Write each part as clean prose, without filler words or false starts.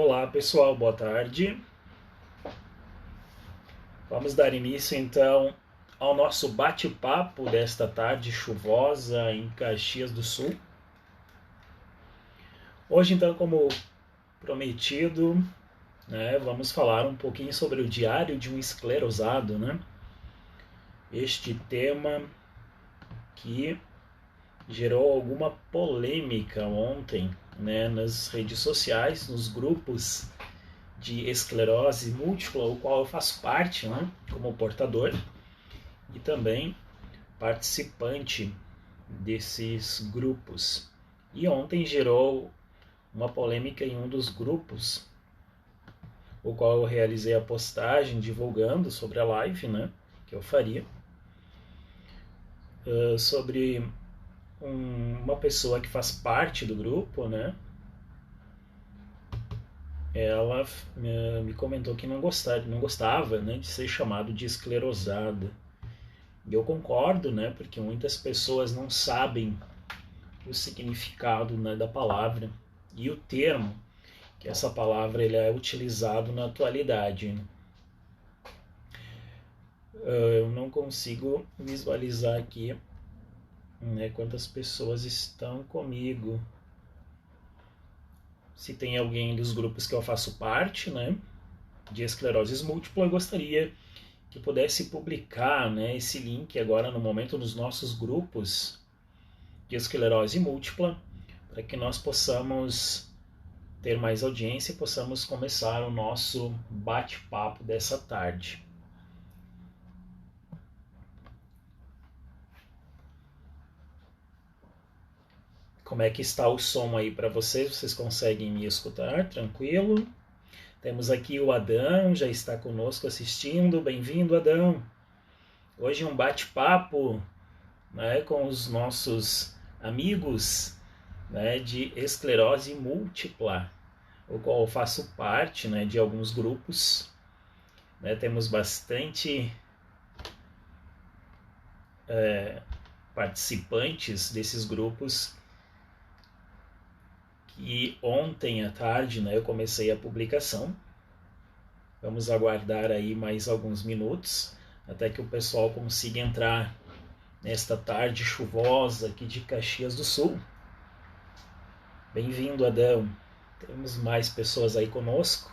Olá pessoal, boa tarde. Vamos dar início então ao nosso bate-papo desta tarde chuvosa em Caxias do Sul. Hoje então, como prometido, vamos falar um pouquinho sobre o diário de um esclerosado, Este tema que gerou alguma polêmica ontem, nas redes sociais, nos grupos de esclerose múltipla, o qual eu faço parte, como portador e também participante desses grupos. E ontem gerou uma polêmica em um dos grupos, o qual eu realizei a postagem divulgando sobre a live, que eu faria, sobre uma pessoa que faz parte do grupo, ela me comentou que não gostava de ser chamado de esclerosada. E eu concordo, porque muitas pessoas não sabem o significado da palavra e o termo que essa palavra ele é utilizado na atualidade. Eu não consigo visualizar aqui quantas pessoas estão comigo. Se tem alguém dos grupos que eu faço parte, de esclerose múltipla, eu gostaria que pudesse publicar esse link agora no momento nos nossos grupos de esclerose múltipla, para que nós possamos ter mais audiência e possamos começar o nosso bate-papo dessa tarde. Como é que está o som aí para vocês? Vocês conseguem me escutar? Tranquilo? Temos aqui o Adão, já está conosco assistindo. Bem-vindo, Adão. Hoje um bate-papo com os nossos amigos de esclerose múltipla, o qual eu faço parte de alguns grupos. Temos bastante participantes desses grupos. E ontem à tarde eu comecei a publicação. Vamos aguardar aí mais alguns minutos até que o pessoal consiga entrar nesta tarde chuvosa aqui de Caxias do Sul. Bem-vindo, Adão. Temos mais pessoas aí conosco.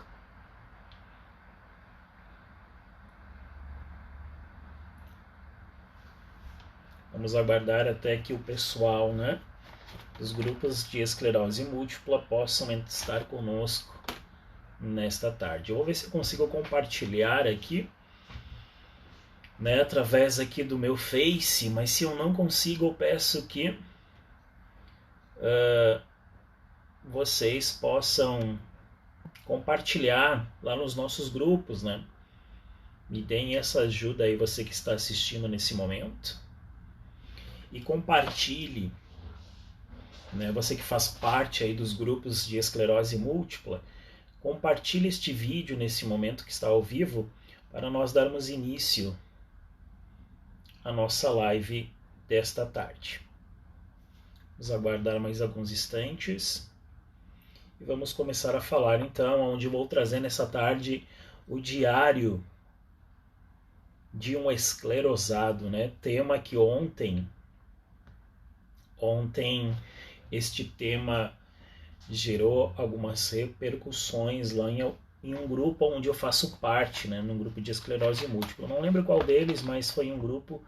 Vamos aguardar até que o pessoal, os grupos de esclerose múltipla possam estar conosco nesta tarde. Eu vou ver se eu consigo compartilhar aqui, através aqui do meu Face, mas se eu não consigo, eu peço que vocês possam compartilhar lá nos nossos grupos, Me deem essa ajuda aí, você que está assistindo nesse momento. E compartilhe, você que faz parte aí dos grupos de esclerose múltipla, compartilhe este vídeo nesse momento que está ao vivo para nós darmos início à nossa live desta tarde. Vamos aguardar mais alguns instantes e vamos começar a falar então, onde eu vou trazer nessa tarde o diário de um esclerosado, tema que ontem este tema gerou algumas repercussões lá em um grupo onde eu faço parte, num grupo de esclerose múltipla. Eu não lembro qual deles, mas foi um grupo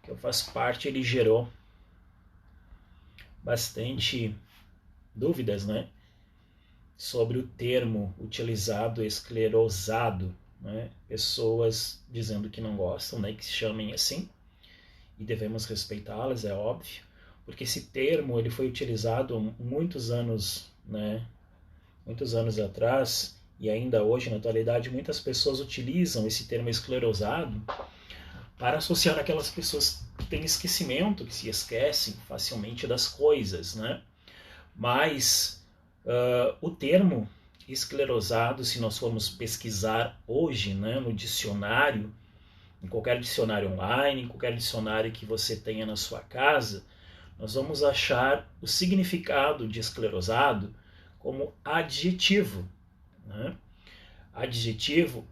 que eu faço parte. Ele gerou bastante dúvidas, sobre o termo utilizado, esclerosado, Pessoas dizendo que não gostam, que se chamem assim, e devemos respeitá-las, é óbvio, porque esse termo ele foi utilizado muitos anos atrás, e ainda hoje, na atualidade, muitas pessoas utilizam esse termo esclerosado para associar aquelas pessoas que têm esquecimento, que se esquecem facilmente das coisas, Mas o termo esclerosado, se nós formos pesquisar hoje, no dicionário, em qualquer dicionário online, em qualquer dicionário que você tenha na sua casa, nós vamos achar o significado de esclerosado como adjetivo, né? Adjetivo,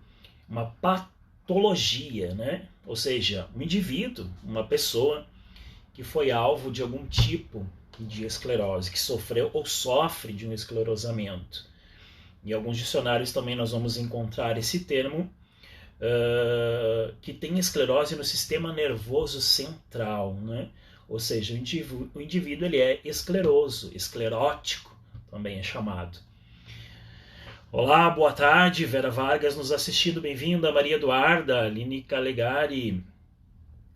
uma patologia, né? Ou seja, um indivíduo, uma pessoa que foi alvo de algum tipo de esclerose, que sofreu ou sofre de um esclerosamento. Em alguns dicionários também nós vamos encontrar esse termo, que tem esclerose no sistema nervoso central, né? Ou seja, o indivíduo ele é escleroso, esclerótico também é chamado. Olá, boa tarde, Vera Vargas nos assistindo, bem-vinda, Maria Eduarda, Aline Calegari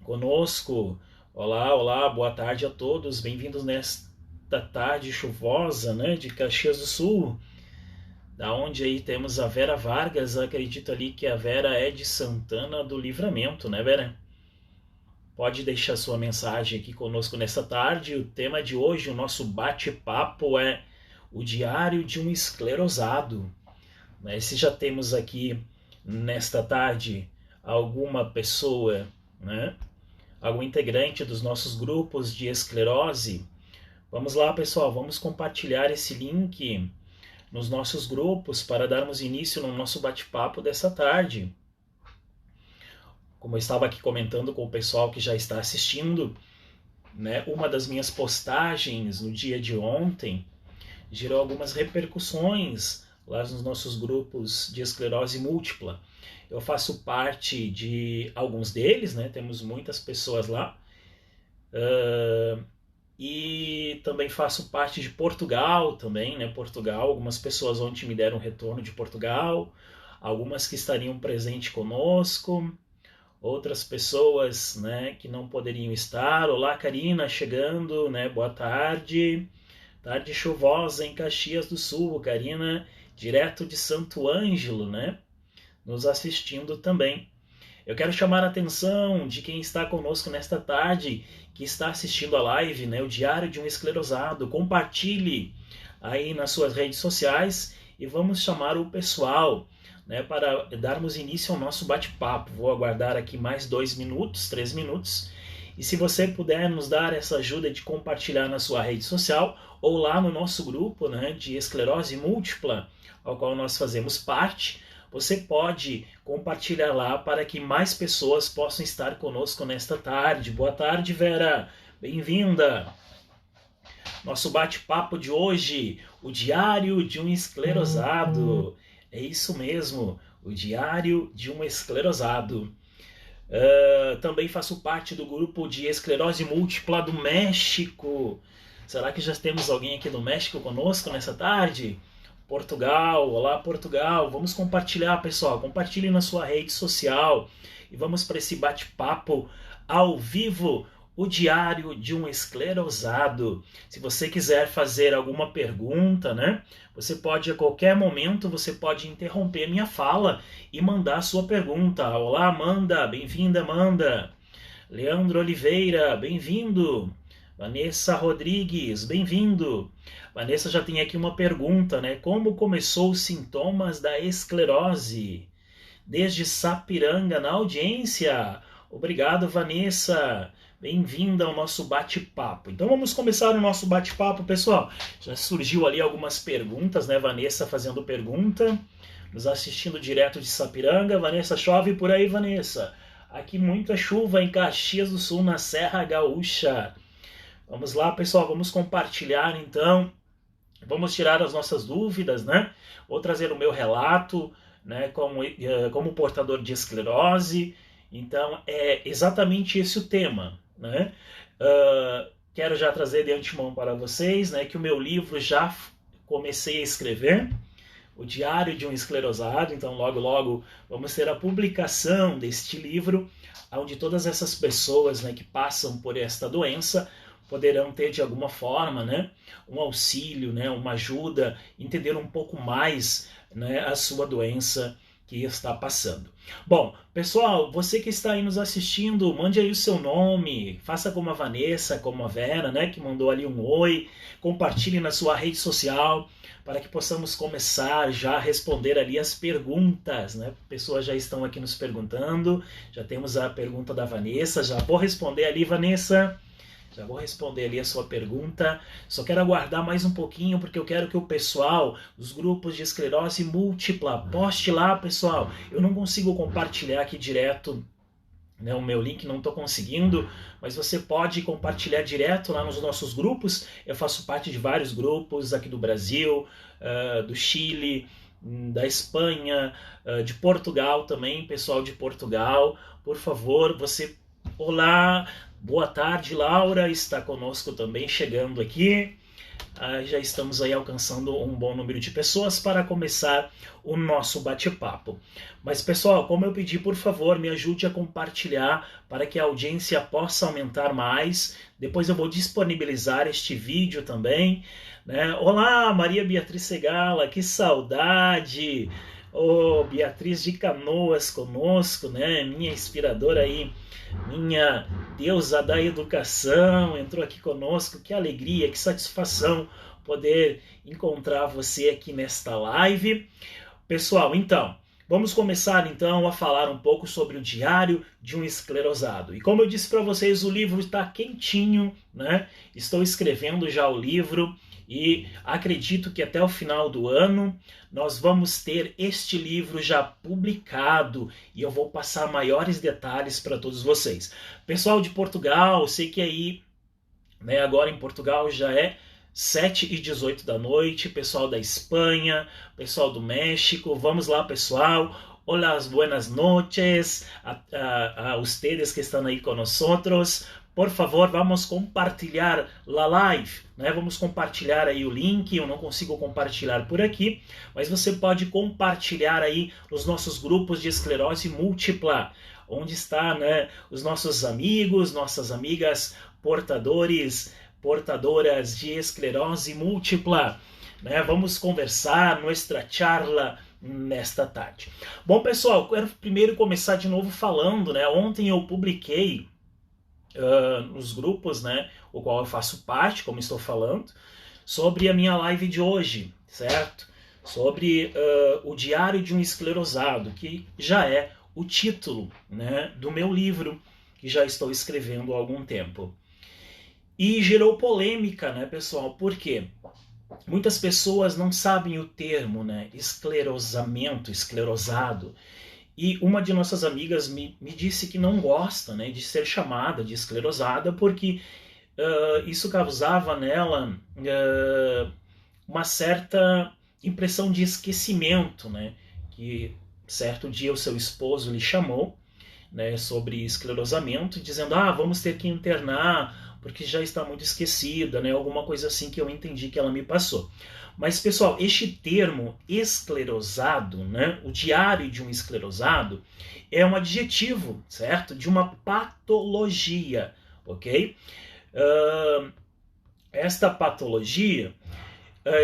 conosco. Olá, boa tarde a todos, bem-vindos nesta tarde chuvosa, né, de Caxias do Sul, da onde aí temos a Vera Vargas. Acredito ali que a Vera é de Santana do Livramento, né, Vera? Pode deixar sua mensagem aqui conosco nessa tarde. O tema de hoje, o nosso bate-papo é o diário de um esclerosado. Se já temos aqui nesta tarde alguma pessoa, né, algum integrante dos nossos grupos de esclerose, vamos lá, pessoal, vamos compartilhar esse link nos nossos grupos para darmos início no nosso bate-papo dessa tarde. Como eu estava aqui comentando com o pessoal que já está assistindo, né, uma das minhas postagens no dia de ontem gerou algumas repercussões lá nos nossos grupos de esclerose múltipla. Eu faço parte de alguns deles, né, temos muitas pessoas lá, e também faço parte de Portugal também, né, Portugal, algumas pessoas ontem me deram retorno de Portugal, algumas que estariam presentes conosco, outras pessoas, né, que não poderiam estar. Olá, Karina, chegando, né, boa tarde. Tarde chuvosa em Caxias do Sul, Karina, direto de Santo Ângelo, né, nos assistindo também. Eu quero chamar a atenção de quem está conosco nesta tarde, que está assistindo a live, né, o Diário de um Esclerosado. Compartilhe aí nas suas redes sociais e vamos chamar o pessoal, né, para darmos início ao nosso bate-papo. Vou aguardar aqui mais 2 minutos, 3 minutos. E se você puder nos dar essa ajuda de compartilhar na sua rede social ou lá no nosso grupo, né, de esclerose múltipla, ao qual nós fazemos parte, você pode compartilhar lá para que mais pessoas possam estar conosco nesta tarde. Boa tarde, Vera. Bem-vinda. Nosso bate-papo de hoje, o Diário de um Esclerosado. É isso mesmo, o Diário de um Esclerosado. Também faço parte do grupo de esclerose múltipla do México. Será que já temos alguém aqui do México conosco nessa tarde? Portugal, olá Portugal, vamos compartilhar, pessoal, compartilhe na sua rede social e vamos para esse bate-papo ao vivo, o Diário de um Esclerosado. Se você quiser fazer alguma pergunta, né, você pode a qualquer momento, você pode interromper minha fala e mandar a sua pergunta. Olá Amanda, bem-vinda Amanda. Leandro Oliveira, bem-vindo. Vanessa Rodrigues, bem-vindo. Vanessa já tem aqui uma pergunta, né? Como começou os sintomas da esclerose? Desde Sapiranga, na audiência. Obrigado, Vanessa. Bem-vinda ao nosso bate-papo. Então vamos começar o nosso bate-papo, pessoal. Já surgiu ali algumas perguntas, né? Vanessa fazendo pergunta, nos assistindo direto de Sapiranga. Vanessa, chove por aí, Vanessa? Aqui muita chuva em Caxias do Sul, na Serra Gaúcha. Vamos lá, pessoal, vamos compartilhar então, vamos tirar as nossas dúvidas, né? Vou trazer o meu relato, né, como portador de esclerose. Então, é exatamente esse o tema, né? Quero já trazer de antemão para vocês, né, que o meu livro já comecei a escrever, o Diário de um Esclerosado. Então, logo, logo, vamos ter a publicação deste livro, onde todas essas pessoas, né, que passam por esta doença poderão ter de alguma forma, né, um auxílio, né, uma ajuda, entender um pouco mais, né, a sua doença que está passando. Bom, pessoal, você que está aí nos assistindo, mande aí o seu nome, faça como a Vanessa, como a Vera, né, que mandou ali um oi, compartilhe na sua rede social, para que possamos começar já a responder ali as perguntas, né? Pessoas já estão aqui nos perguntando, já temos a pergunta da Vanessa, já vou responder ali, Vanessa. Já vou responder ali a sua pergunta. Só quero aguardar mais um pouquinho, porque eu quero que o pessoal dos grupos de esclerose múltipla poste lá, pessoal. Eu não consigo compartilhar aqui direto, né, o meu link, não estou conseguindo, mas você pode compartilhar direto lá nos nossos grupos. Eu faço parte de vários grupos aqui do Brasil, do Chile, da Espanha, de Portugal também, pessoal de Portugal. Por favor, você... Olá, boa tarde, Laura, está conosco também, chegando aqui. Já estamos aí alcançando um bom número de pessoas para começar o nosso bate-papo. Mas, pessoal, como eu pedi, por favor, me ajude a compartilhar para que a audiência possa aumentar mais. Depois eu vou disponibilizar este vídeo também, né? Olá, Maria Beatriz Segala, que saudade! Oh, Beatriz de Canoas conosco, né? Minha inspiradora aí, minha deusa da educação, entrou aqui conosco. Que alegria, que satisfação poder encontrar você aqui nesta live. Pessoal, então, vamos começar então a falar um pouco sobre o Diário de um Esclerosado. E como eu disse para vocês, o livro está quentinho, né? Estou escrevendo já o livro e acredito que até o final do ano nós vamos ter este livro já publicado e eu vou passar maiores detalhes para todos vocês. Pessoal de Portugal, sei que aí, né, agora em Portugal já é 7h18 da noite, pessoal da Espanha, pessoal do México, vamos lá, pessoal. Olá, buenas noches a ustedes que estão aí com nós. Por favor, vamos compartilhar a live, né? Vamos compartilhar aí o link. Eu não consigo compartilhar por aqui, mas você pode compartilhar aí nos nossos grupos de esclerose múltipla, onde está, né, os nossos amigos, nossas amigas portadoras de esclerose múltipla, né? Vamos conversar nossa charla nesta tarde. Bom, pessoal, quero primeiro começar de novo falando, né? Ontem eu publiquei nos grupos, né, o qual eu faço parte, como estou falando, sobre a minha live de hoje, certo? Sobre o Diário de um Esclerosado, que já é o título, né, do meu livro, que já estou escrevendo há algum tempo. E gerou polêmica, né, pessoal? Por quê? Muitas pessoas não sabem o termo, né, esclerosamento, esclerosado. E uma de nossas amigas me disse que não gosta, né, de ser chamada de esclerosada, porque isso causava nela uma certa impressão de esquecimento, né, que certo dia o seu esposo lhe chamou, né, sobre esclerosamento, dizendo, vamos ter que internar, porque já está muito esquecida, né, alguma coisa assim que eu entendi que ela me passou. Mas, pessoal, este termo esclerosado, né, o diário de um esclerosado, é um adjetivo, certo? De uma patologia, ok? Esta patologia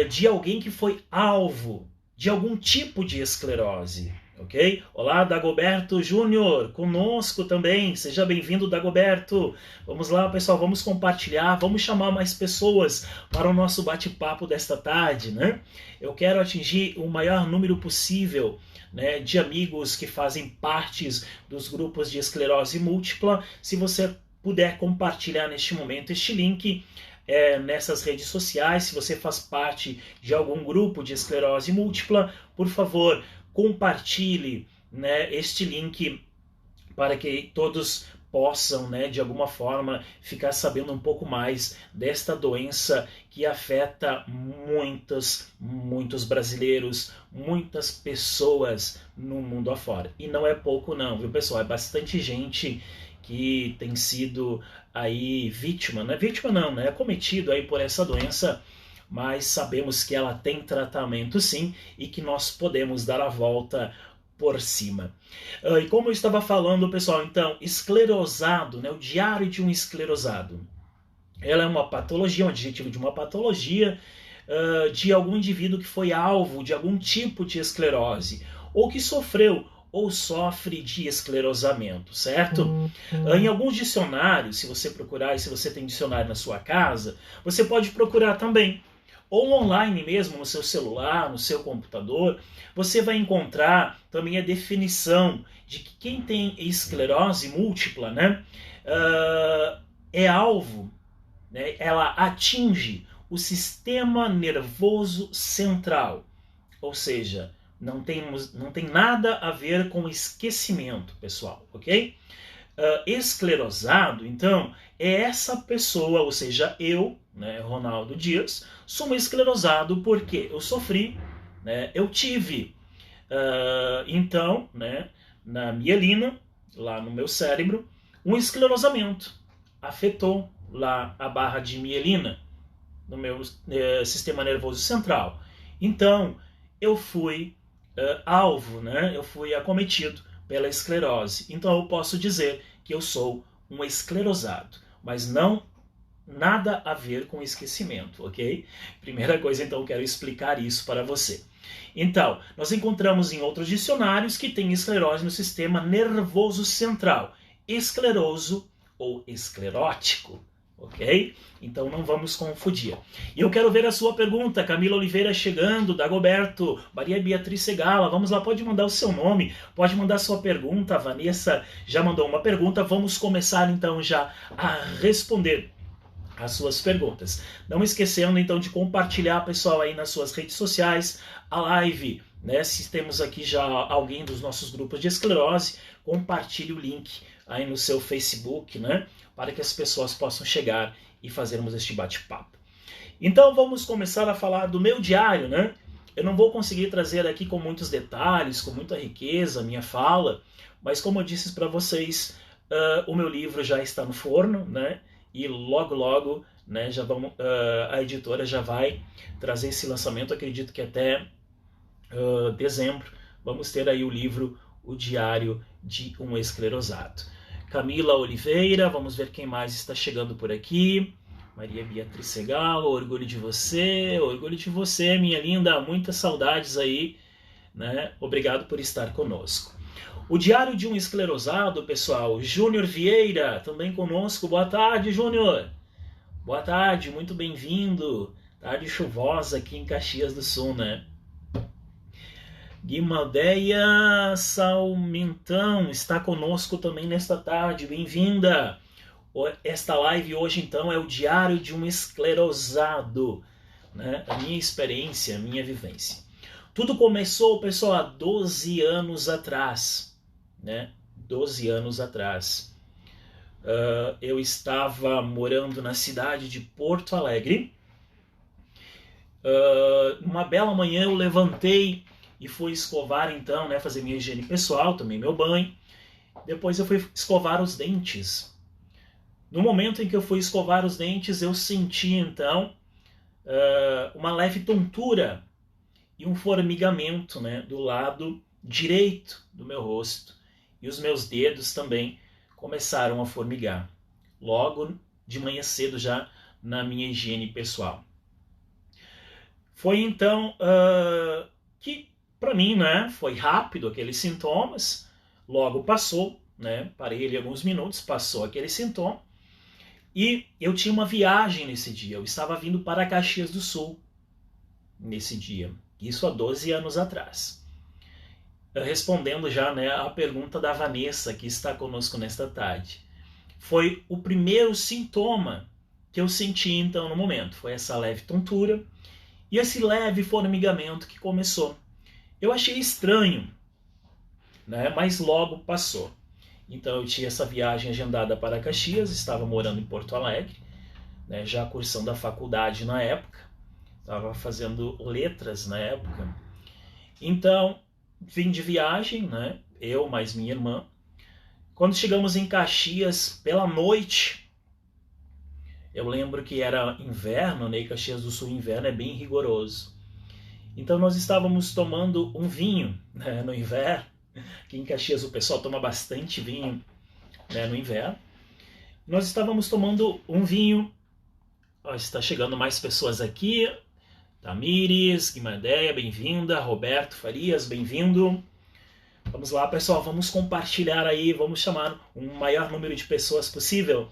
de alguém que foi alvo de algum tipo de esclerose, ok? Olá, Dagoberto Júnior, conosco também. Seja bem-vindo, Dagoberto. Vamos lá, pessoal, vamos compartilhar, vamos chamar mais pessoas para o nosso bate-papo desta tarde, né? Eu quero atingir o maior número possível, né, de amigos que fazem parte dos grupos de esclerose múltipla. Se você puder compartilhar neste momento este link nessas redes sociais, se você faz parte de algum grupo de esclerose múltipla, por favor, compartilhe, né, este link para que todos possam, né, de alguma forma ficar sabendo um pouco mais desta doença que afeta muitos brasileiros, muitas pessoas no mundo afora. E não é pouco não, viu, pessoal? É bastante gente que tem sido aí vítima, não é vítima não, né? É cometido aí por essa doença, mas sabemos que ela tem tratamento sim e que nós podemos dar a volta por cima. E como eu estava falando, pessoal, então, esclerosado, né, o diário de um esclerosado, ela é uma patologia, um adjetivo de uma patologia de algum indivíduo que foi alvo de algum tipo de esclerose, ou que sofreu ou sofre de esclerosamento, certo? Em alguns dicionários, se você procurar, e se você tem dicionário na sua casa, você pode procurar também, ou online mesmo, no seu celular, no seu computador, você vai encontrar também a definição de que quem tem esclerose múltipla, né, é alvo né, ela atinge o sistema nervoso central, ou seja, não tem nada a ver com esquecimento, pessoal, ok? Esclerosado, então, é essa pessoa, ou seja, eu, né, Ronaldo Dias, sou um esclerosado porque eu sofri, né, eu tive, então, né, na mielina, lá no meu cérebro, um esclerosamento. Afetou lá a barra de mielina no meu sistema nervoso central. Então, eu fui alvo, né? Eu fui acometido pela esclerose. Então, eu posso dizer que eu sou um esclerosado, mas não nada a ver com esquecimento, ok? Primeira coisa, então, eu quero explicar isso para você. Então, nós encontramos em outros dicionários que tem esclerose no sistema nervoso central, escleroso ou esclerótico, ok? Então não vamos confundir. E eu quero ver a sua pergunta, Camila Oliveira chegando, Dagoberto, Maria Beatriz Segala, vamos lá, pode mandar o seu nome, pode mandar a sua pergunta, a Vanessa já mandou uma pergunta, vamos começar então já a responder as suas perguntas. Não esquecendo então de compartilhar, pessoal, aí nas suas redes sociais, a live, né? Se temos aqui já alguém dos nossos grupos de esclerose, compartilhe o link aí no seu Facebook, né? Para que as pessoas possam chegar e fazermos este bate-papo. Então vamos começar a falar do meu diário, né? Eu não vou conseguir trazer aqui com muitos detalhes, com muita riqueza, a minha fala, mas como eu disse para vocês, o meu livro já está no forno, né? E logo, né, já vamos, a editora já vai trazer esse lançamento, acredito que até dezembro, vamos ter aí o livro O Diário de um Esclerosado. Camila Oliveira, vamos ver quem mais está chegando por aqui. Maria Beatriz Segala, orgulho de você, minha linda, muitas saudades aí, né? Obrigado por estar conosco. O Diário de um Esclerosado, pessoal, Júnior Vieira, também conosco. Boa tarde, Júnior. Boa tarde, muito bem-vindo. Tarde chuvosa aqui em Caxias do Sul, né? Guimaldeia Salmentão está conosco também nesta tarde, bem-vinda. Esta live hoje, então, é o Diário de um Esclerosado, né? A minha experiência, a minha vivência. Tudo começou, pessoal, há 12 anos atrás. Né? 12 anos atrás. Eu estava morando na cidade de Porto Alegre. Uma bela manhã eu levantei e fui escovar então, né, fazer minha higiene pessoal, tomei meu banho. Depois eu fui escovar os dentes. No momento em que eu fui escovar os dentes, eu senti então uma leve tontura e um formigamento, né, do lado direito do meu rosto. E os meus dedos também começaram a formigar. Logo de manhã cedo já na minha higiene pessoal. Foi então que para mim, né, foi rápido aqueles sintomas. Logo passou, né, parei ali alguns minutos, passou aquele sintoma. E eu tinha uma viagem nesse dia. Eu estava vindo para Caxias do Sul nesse dia. Isso há 12 anos atrás. Respondendo já, né, a pergunta da Vanessa, que está conosco nesta tarde. Foi o primeiro sintoma que eu senti, então, no momento. Foi essa leve tontura e esse leve formigamento que começou. Eu achei estranho, né, mas logo passou. Então, eu tinha essa viagem agendada para Caxias, estava morando em Porto Alegre, né, já cursando a faculdade na época. Estava fazendo letras na época. Então, vim de viagem, né? Eu mais minha irmã. Quando chegamos em Caxias, pela noite, eu lembro que era inverno, né? E Caxias do Sul, inverno é bem rigoroso. Então nós estávamos tomando um vinho, né, no inverno. Aqui em Caxias o pessoal toma bastante vinho, né, no inverno. Nós estávamos tomando um vinho. Ó, está chegando mais pessoas aqui. Tamires, Guimarães, bem-vinda. Roberto Farias, bem-vindo. Vamos lá, pessoal, vamos compartilhar aí, vamos chamar um maior número de pessoas possível.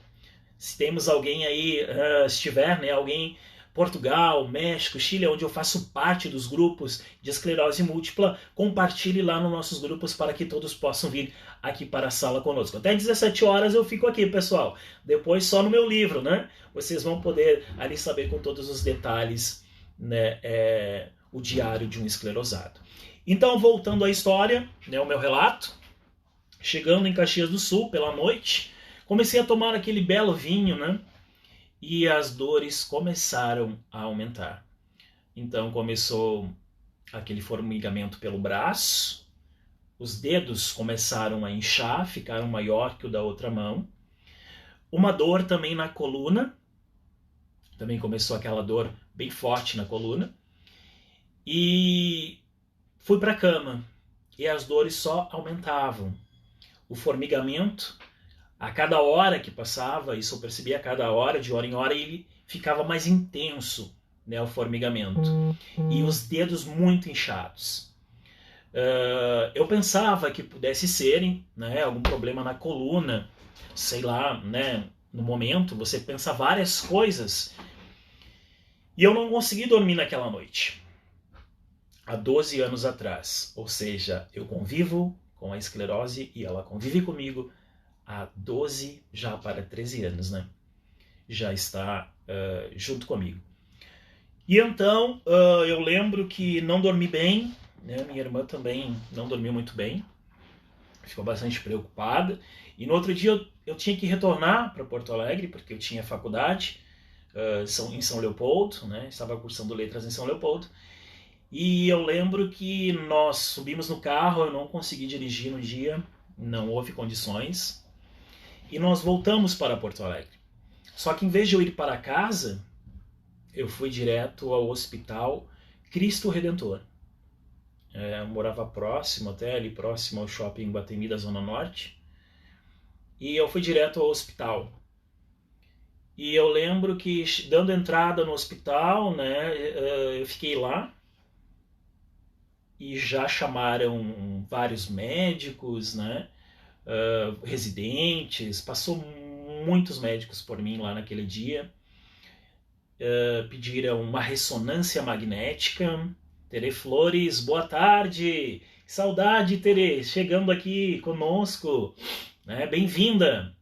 Se temos alguém aí, estiver, né, alguém Portugal, México, Chile, onde eu faço parte dos grupos de esclerose múltipla, compartilhe lá nos nossos grupos para que todos possam vir aqui para a sala conosco. Até 17 horas eu fico aqui, pessoal. Depois só no meu livro, né? Vocês vão poder ali saber com todos os detalhes, né, o diário de um esclerosado. Então, voltando à história, né, o meu relato, chegando em Caxias do Sul pela noite, comecei a tomar aquele belo vinho, né? E as dores começaram a aumentar. Então começou aquele formigamento pelo braço, os dedos começaram a inchar, ficaram maior que o da outra mão. Uma dor também na coluna, também começou aquela dor bem forte na coluna. E fui para a cama e as dores só aumentavam. O formigamento, a cada hora que passava, isso eu percebia a cada hora, de hora em hora, ele ficava mais intenso, né, o formigamento. E os dedos muito inchados. Eu pensava que pudesse ser, né, algum problema na coluna, sei lá, né, no momento você pensa várias coisas. E eu não consegui dormir naquela noite. Há 12 anos atrás. Ou seja, eu convivo com a esclerose e ela convive comigo há 12, já para 13 anos, né? Já está junto comigo. E então, eu lembro que não dormi bem, né? Minha irmã também não dormiu muito bem, ficou bastante preocupada. E no outro dia eu tinha que retornar para Porto Alegre, porque eu tinha faculdade em São Leopoldo, né? Estava cursando letras em São Leopoldo. E eu lembro que nós subimos no carro, eu não consegui dirigir no dia, não houve condições. E nós voltamos para Porto Alegre. Só que em vez de eu ir para casa, eu fui direto ao Hospital Cristo Redentor. Eu morava próximo, até ali próximo ao shopping Guatemi da Zona Norte. E eu fui direto ao hospital. E eu lembro que, dando entrada no hospital, né, eu fiquei lá. E já chamaram vários médicos, né? Residentes, passou muitos médicos por mim lá naquele dia, pediram uma ressonância magnética. Tere Flores, boa tarde, saudade Tere, chegando aqui conosco, né? Bem-vinda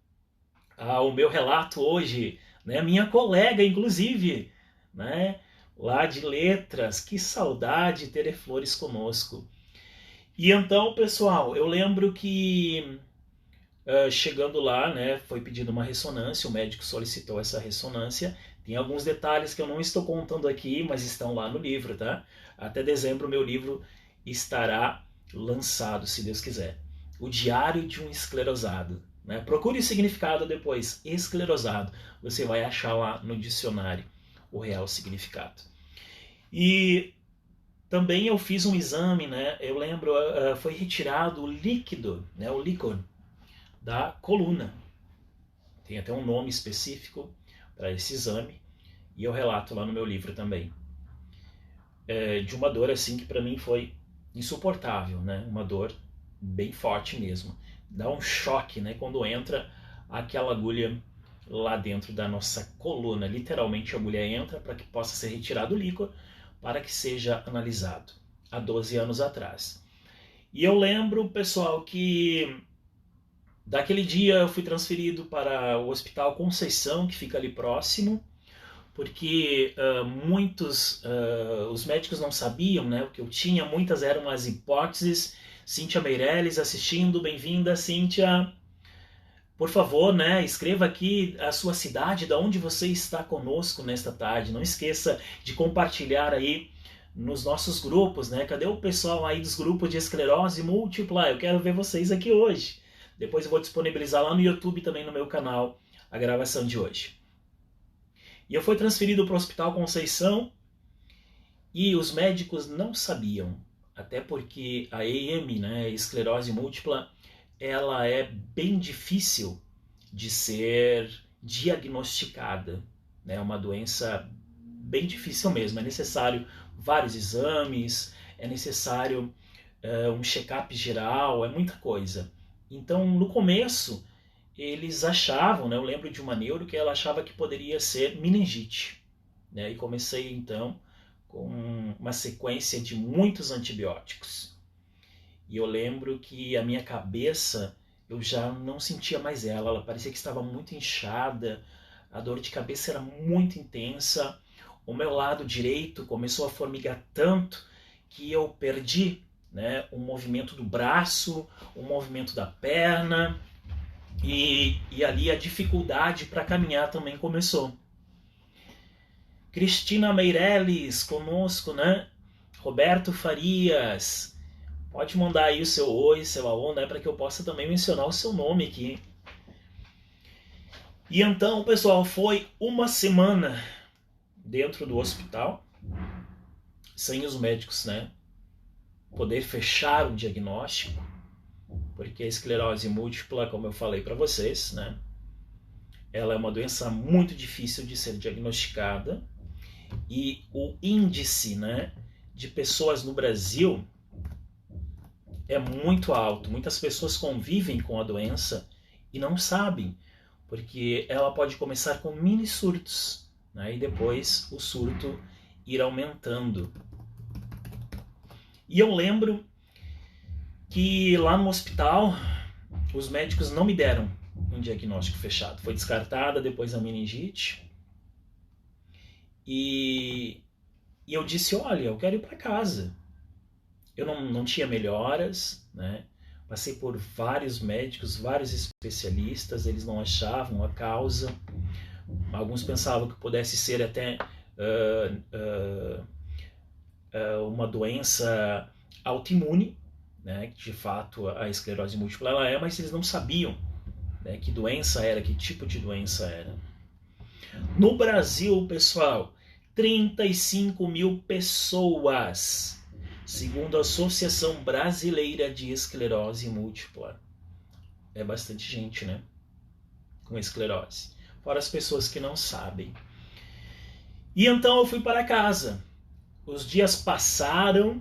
ao meu relato hoje, né? Minha colega inclusive, né? Lá de letras, que saudade Tere Flores conosco. E então, pessoal, eu lembro que chegando lá, né, foi pedida uma ressonância, o médico solicitou essa ressonância. Tem alguns detalhes que eu não estou contando aqui, mas estão lá no livro, tá? Até dezembro meu livro estará lançado, se Deus quiser. O Diário de um Esclerosado. Né? Procure o significado depois, esclerosado. Você vai achar lá no dicionário o real significado. E também eu fiz um exame, né? Eu lembro, foi retirado o líquido, né? O líquor da coluna. Tem até um nome específico para esse exame, e eu relato lá no meu livro também. De uma dor assim que para mim foi insuportável, né? Uma dor bem forte mesmo. Dá um choque, né? Quando entra aquela agulha lá dentro da nossa coluna. Literalmente a agulha entra para que possa ser retirado o líquor, para que seja analisado. Há 12 anos atrás. E eu lembro, pessoal, que daquele dia eu fui transferido para o Hospital Conceição, que fica ali próximo, porque os médicos não sabiam, né, o que eu tinha, muitas eram as hipóteses. Cíntia Meirelles assistindo, bem-vinda, Cíntia. Por favor, né, escreva aqui a sua cidade, de onde você está conosco nesta tarde. Não esqueça de compartilhar aí nos nossos grupos, né? Cadê o pessoal aí dos grupos de esclerose múltipla? Eu quero ver vocês aqui hoje. Depois eu vou disponibilizar lá no YouTube também no meu canal a gravação de hoje. E eu fui transferido para o Hospital Conceição e os médicos não sabiam, até porque a EM, né, esclerose múltipla, ela é bem difícil de ser diagnosticada. É uma doença bem difícil mesmo. É necessário vários exames, é necessário um check-up geral, é muita coisa. Então, no começo, eles achavam, né, eu lembro de uma neuro que ela achava que poderia ser meningite. né? E comecei então com uma sequência de muitos antibióticos. E eu lembro que a minha cabeça, eu já não sentia mais ela parecia que estava muito inchada, a dor de cabeça era muito intensa, o meu lado direito começou a formigar tanto que eu perdi, né, o movimento do braço, o movimento da perna, e ali a dificuldade para caminhar também começou. Cristina Meirelles conosco, né? Roberto Farias, pode mandar aí o seu oi, seu aô, né, para que eu possa também mencionar o seu nome aqui. E então, pessoal, foi uma semana dentro do hospital, sem os médicos, né, poder fechar o diagnóstico, porque a esclerose múltipla, como eu falei para vocês, né, ela é uma doença muito difícil de ser diagnosticada, e o índice, né, de pessoas no Brasil é muito alto. Muitas pessoas convivem com a doença e não sabem, porque ela pode começar com mini surtos, né, e depois o surto ir aumentando. E eu lembro que lá no hospital os médicos não me deram um diagnóstico fechado. Foi descartada depois a meningite. E eu disse, olha, eu quero ir para casa. Eu não tinha melhoras, né? Passei por vários médicos, vários especialistas, eles não achavam a causa. Alguns pensavam que pudesse ser até uma doença autoimune, né? Que de fato a esclerose múltipla ela é, mas eles não sabiam, né, que doença era, que tipo de doença era. No Brasil, pessoal, 35 mil pessoas, segundo a Associação Brasileira de Esclerose Múltipla. É bastante gente, né? Com esclerose. Fora as pessoas que não sabem. E então eu fui para casa. Os dias passaram,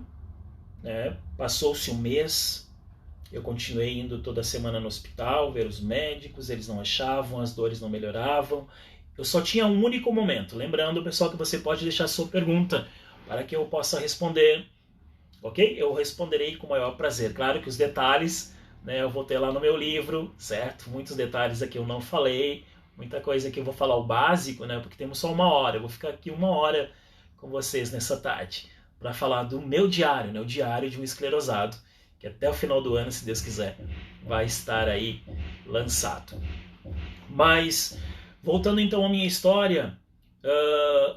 né? Passou-se um mês. Eu continuei indo toda semana no hospital, ver os médicos, eles não achavam, as dores não melhoravam. Eu só tinha um único momento. Lembrando, pessoal, que você pode deixar sua pergunta para que eu possa responder. Ok? Eu responderei com o maior prazer. Claro que os detalhes, né, eu vou ter lá no meu livro, certo? Muitos detalhes aqui eu não falei, muita coisa que eu vou falar o básico, né? Porque temos só uma hora. Eu vou ficar aqui uma hora com vocês nessa tarde para falar do meu diário, né? O diário de um esclerosado, que até o final do ano, se Deus quiser, vai estar aí lançado. Mas, voltando então à minha história,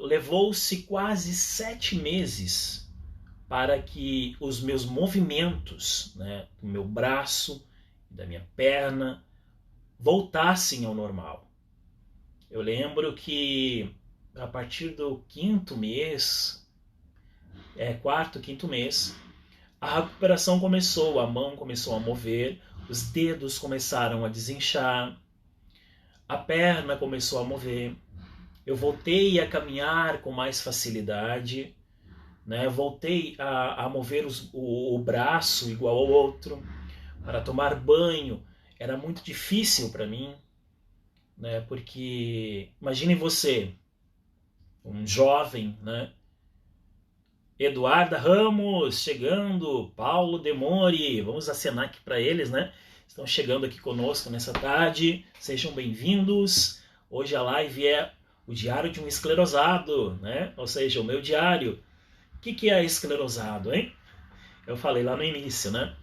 levou-se quase 7 meses para que os meus movimentos, né, do meu braço, da minha perna, voltassem ao normal. Eu lembro que a partir do quarto, quinto mês, a recuperação começou, a mão começou a mover, os dedos começaram a desinchar, a perna começou a mover, eu voltei a caminhar com mais facilidade, né? Voltei a mover o braço igual ao outro, para tomar banho era muito difícil para mim, né? Porque imagine você, um jovem, né? Eduarda Ramos chegando, Paulo Demore, vamos acenar aqui para eles, né? Estão chegando aqui conosco nessa tarde, sejam bem-vindos. Hoje a live é o diário de um esclerosado, né? Ou seja, o meu diário. O que é esclerosado, hein? Eu falei lá no início, né?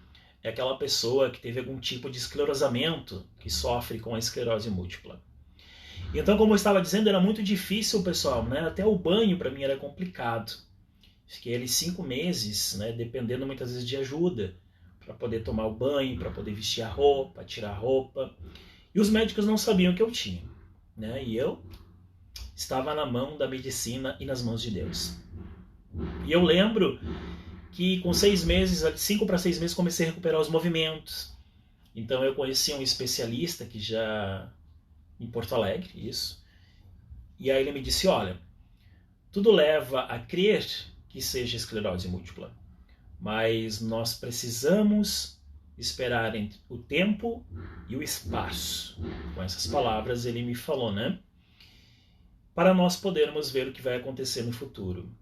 É aquela pessoa que teve algum tipo de esclerosamento, que sofre com a esclerose múltipla. Então, como eu estava dizendo, era muito difícil, pessoal, né? Até o banho para mim era complicado. Fiquei ali 5 meses, né? Dependendo muitas vezes de ajuda, para poder tomar o banho, para poder vestir a roupa, tirar a roupa. E os médicos não sabiam o que eu tinha, né? E eu estava na mão da medicina e nas mãos de Deus. E eu lembro que com 6 meses, 5 para 6 meses, comecei a recuperar os movimentos. Então eu conheci um especialista que já em Porto Alegre, isso. E aí ele me disse, olha, tudo leva a crer que seja esclerose múltipla, mas nós precisamos esperar entre o tempo e o espaço. Com essas palavras ele me falou, né? para nós podermos ver o que vai acontecer no futuro.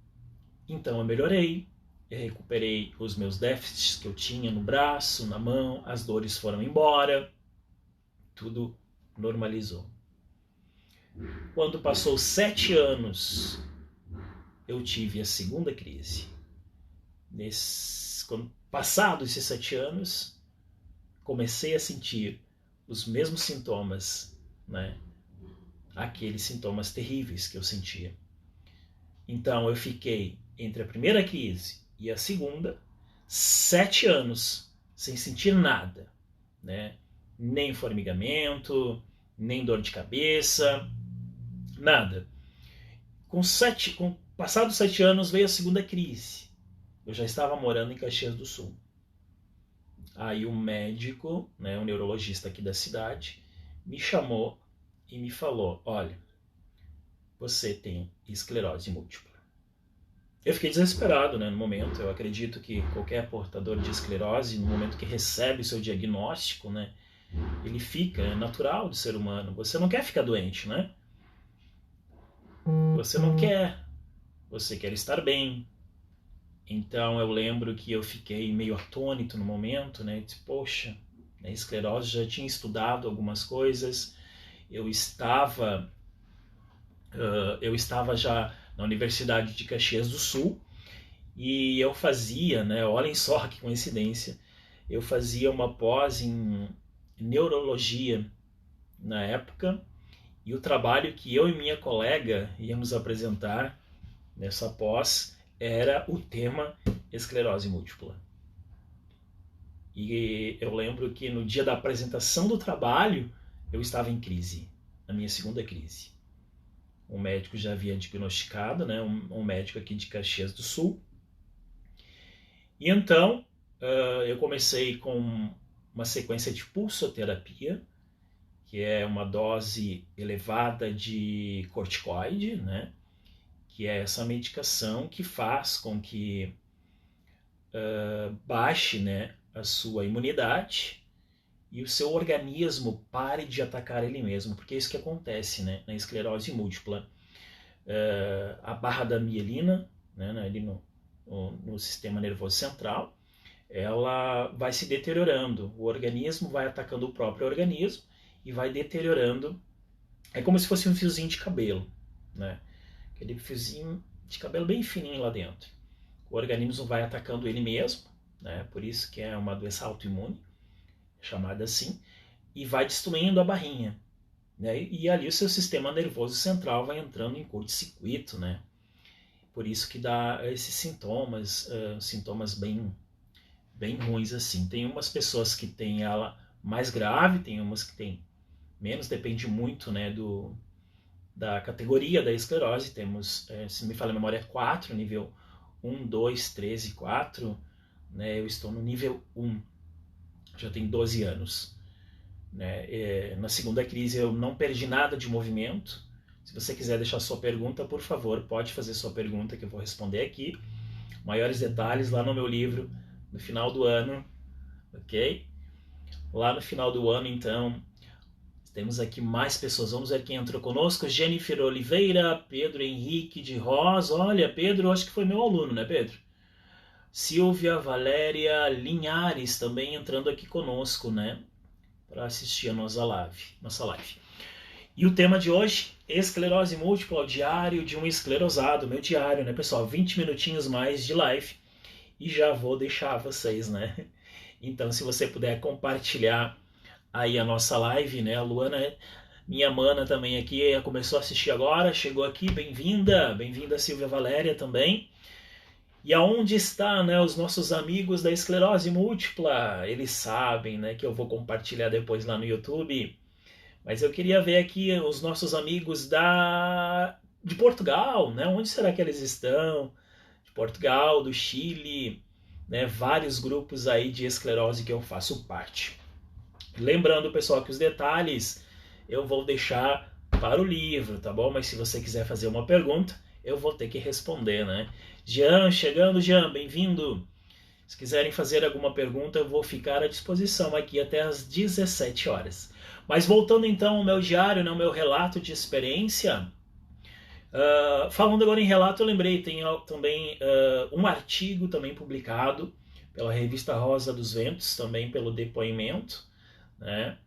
Então eu melhorei, eu recuperei os meus déficits que eu tinha no braço, na mão, as dores foram embora, tudo normalizou. Quando passou 7 anos, eu tive a segunda crise. Passados esses 7 anos, comecei a sentir os mesmos sintomas, né? Aqueles sintomas terríveis que eu sentia. Então eu fiquei entre a primeira crise e a segunda 7 anos sem sentir nada, né? Nem formigamento, nem dor de cabeça, nada. Passados 7 anos veio a segunda crise. Eu já estava morando em Caxias do Sul. Aí um médico, né, um neurologista aqui da cidade, me chamou e me falou: olha, você tem esclerose múltipla. Eu fiquei desesperado, né, no momento. Eu acredito que qualquer portador de esclerose, no momento que recebe o seu diagnóstico, né, ele fica, é natural do ser humano. Você não quer ficar doente, né? Você não quer. Você quer estar bem. Então eu lembro que eu fiquei meio atônito no momento, né? Disse, poxa, né, esclerose, já tinha estudado algumas coisas. Eu estava já na Universidade de Caxias do Sul e eu fazia, né? Olhem só que coincidência, eu fazia uma pós em neurologia na época, e o trabalho que eu e minha colega íamos apresentar nessa pós era o tema esclerose múltipla. E eu lembro que no dia da apresentação do trabalho eu estava em crise, na minha segunda crise. Um médico já havia diagnosticado, né, um médico aqui de Caxias do Sul. E então eu comecei com uma sequência de pulsoterapia, que é uma dose elevada de corticoide, né, que é essa medicação que faz com que baixe, né, a sua imunidade e o seu organismo pare de atacar ele mesmo, porque é isso que acontece, né, na esclerose múltipla. A barra da mielina, né, ali no sistema nervoso central, ela vai se deteriorando, o organismo vai atacando o próprio organismo e vai deteriorando. É como se fosse um fiozinho de cabelo, né? Aquele fiozinho de cabelo bem fininho lá dentro. O organismo vai atacando ele mesmo, né? Por isso que é uma doença autoimune, chamada assim, e vai destruindo a barrinha, né? E ali o seu sistema nervoso central vai entrando em curto-circuito, né? Por isso que dá esses sintomas bem ruins assim. Tem umas pessoas que têm ela mais grave, tem umas que têm menos, depende muito, né, da categoria da esclerose. Temos, se me falha a memória, 4, nível 1, 2, 3 e 4, né, eu estou no nível 1, já tenho 12 anos. Né, na segunda crise eu não perdi nada de movimento. Se você quiser deixar sua pergunta, por favor, pode fazer sua pergunta que eu vou responder aqui. Maiores detalhes lá no meu livro, no final do ano, ok? Lá no final do ano, então, temos aqui mais pessoas. Vamos ver quem entrou conosco. Jennifer Oliveira, Pedro Henrique de Rosa. Olha, Pedro, acho que foi meu aluno, né, Pedro? Silvia Valéria Linhares também entrando aqui conosco, né? Para assistir a nossa live. E o tema de hoje, esclerose múltipla, o diário de um esclerosado. Meu diário, né, pessoal? 20 minutinhos mais de live. E já vou deixar vocês, né? Então, se você puder compartilhar aí a nossa live, né? A Luana, minha mana também aqui, começou a assistir agora, chegou aqui, bem-vinda Silvia Valéria também. E aonde está, né, os nossos amigos da esclerose múltipla? Eles sabem, né, que eu vou compartilhar depois lá no YouTube. Mas eu queria ver aqui os nossos amigos de Portugal, né? Onde será que eles estão? De Portugal, do Chile, né? Vários grupos aí de esclerose que eu faço parte. Lembrando, pessoal, que os detalhes eu vou deixar para o livro, tá bom? Mas se você quiser fazer uma pergunta, eu vou ter que responder, né? Jean, chegando, Jean, bem-vindo. Se quiserem fazer alguma pergunta, eu vou ficar à disposição aqui até às 17 horas. Mas voltando então ao meu diário, né, ao meu relato de experiência, Falando agora em relato, eu lembrei, tem também um artigo também publicado pela revista Rosa dos Ventos, também pelo depoimento, né?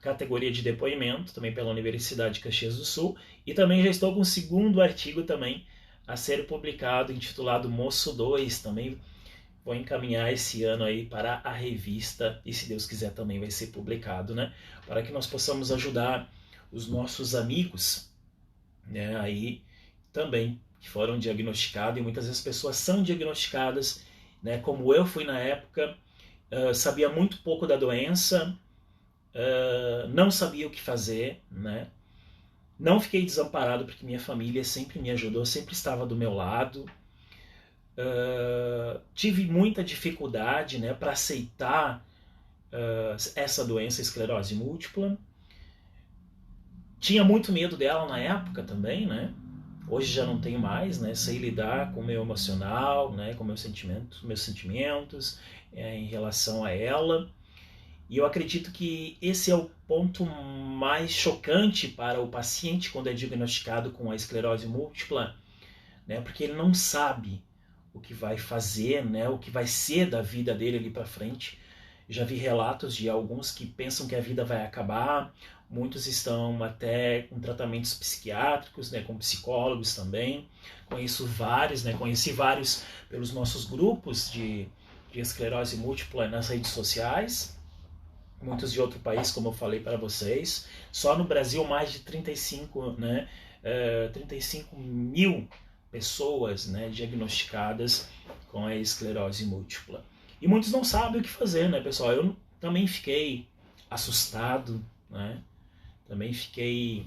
Categoria de depoimento, também pela Universidade de Caxias do Sul, e também já estou com o segundo artigo também a ser publicado, intitulado Moço 2, também vou encaminhar esse ano aí para a revista, e se Deus quiser também vai ser publicado, né? Para que nós possamos ajudar os nossos amigos, né, aí também, que foram diagnosticados, e muitas vezes pessoas são diagnosticadas, né, como eu fui na época, sabia muito pouco da doença, não sabia o que fazer, né? Não fiquei desamparado porque minha família sempre me ajudou, sempre estava do meu lado. Tive muita dificuldade, né, para aceitar essa doença, esclerose múltipla. Tinha muito medo dela na época também, né? Hoje já não tenho mais, né? Sei lidar com o meu emocional, né? Com meus sentimentos em relação a ela. E eu acredito que esse é o ponto mais chocante para o paciente quando é diagnosticado com a esclerose múltipla, né? Porque ele não sabe o que vai fazer, né? O que vai ser da vida dele ali para frente. Já vi relatos de alguns que pensam que a vida vai acabar, muitos estão até com tratamentos psiquiátricos, né, com psicólogos também. Conheço vários, né, conheci vários pelos nossos grupos de esclerose múltipla nas redes sociais, muitos de outro país, como eu falei para vocês. Só no Brasil mais de 35 mil pessoas, né, diagnosticadas com a esclerose múltipla. E muitos não sabem o que fazer, né, pessoal? Eu também fiquei assustado, né? Também fiquei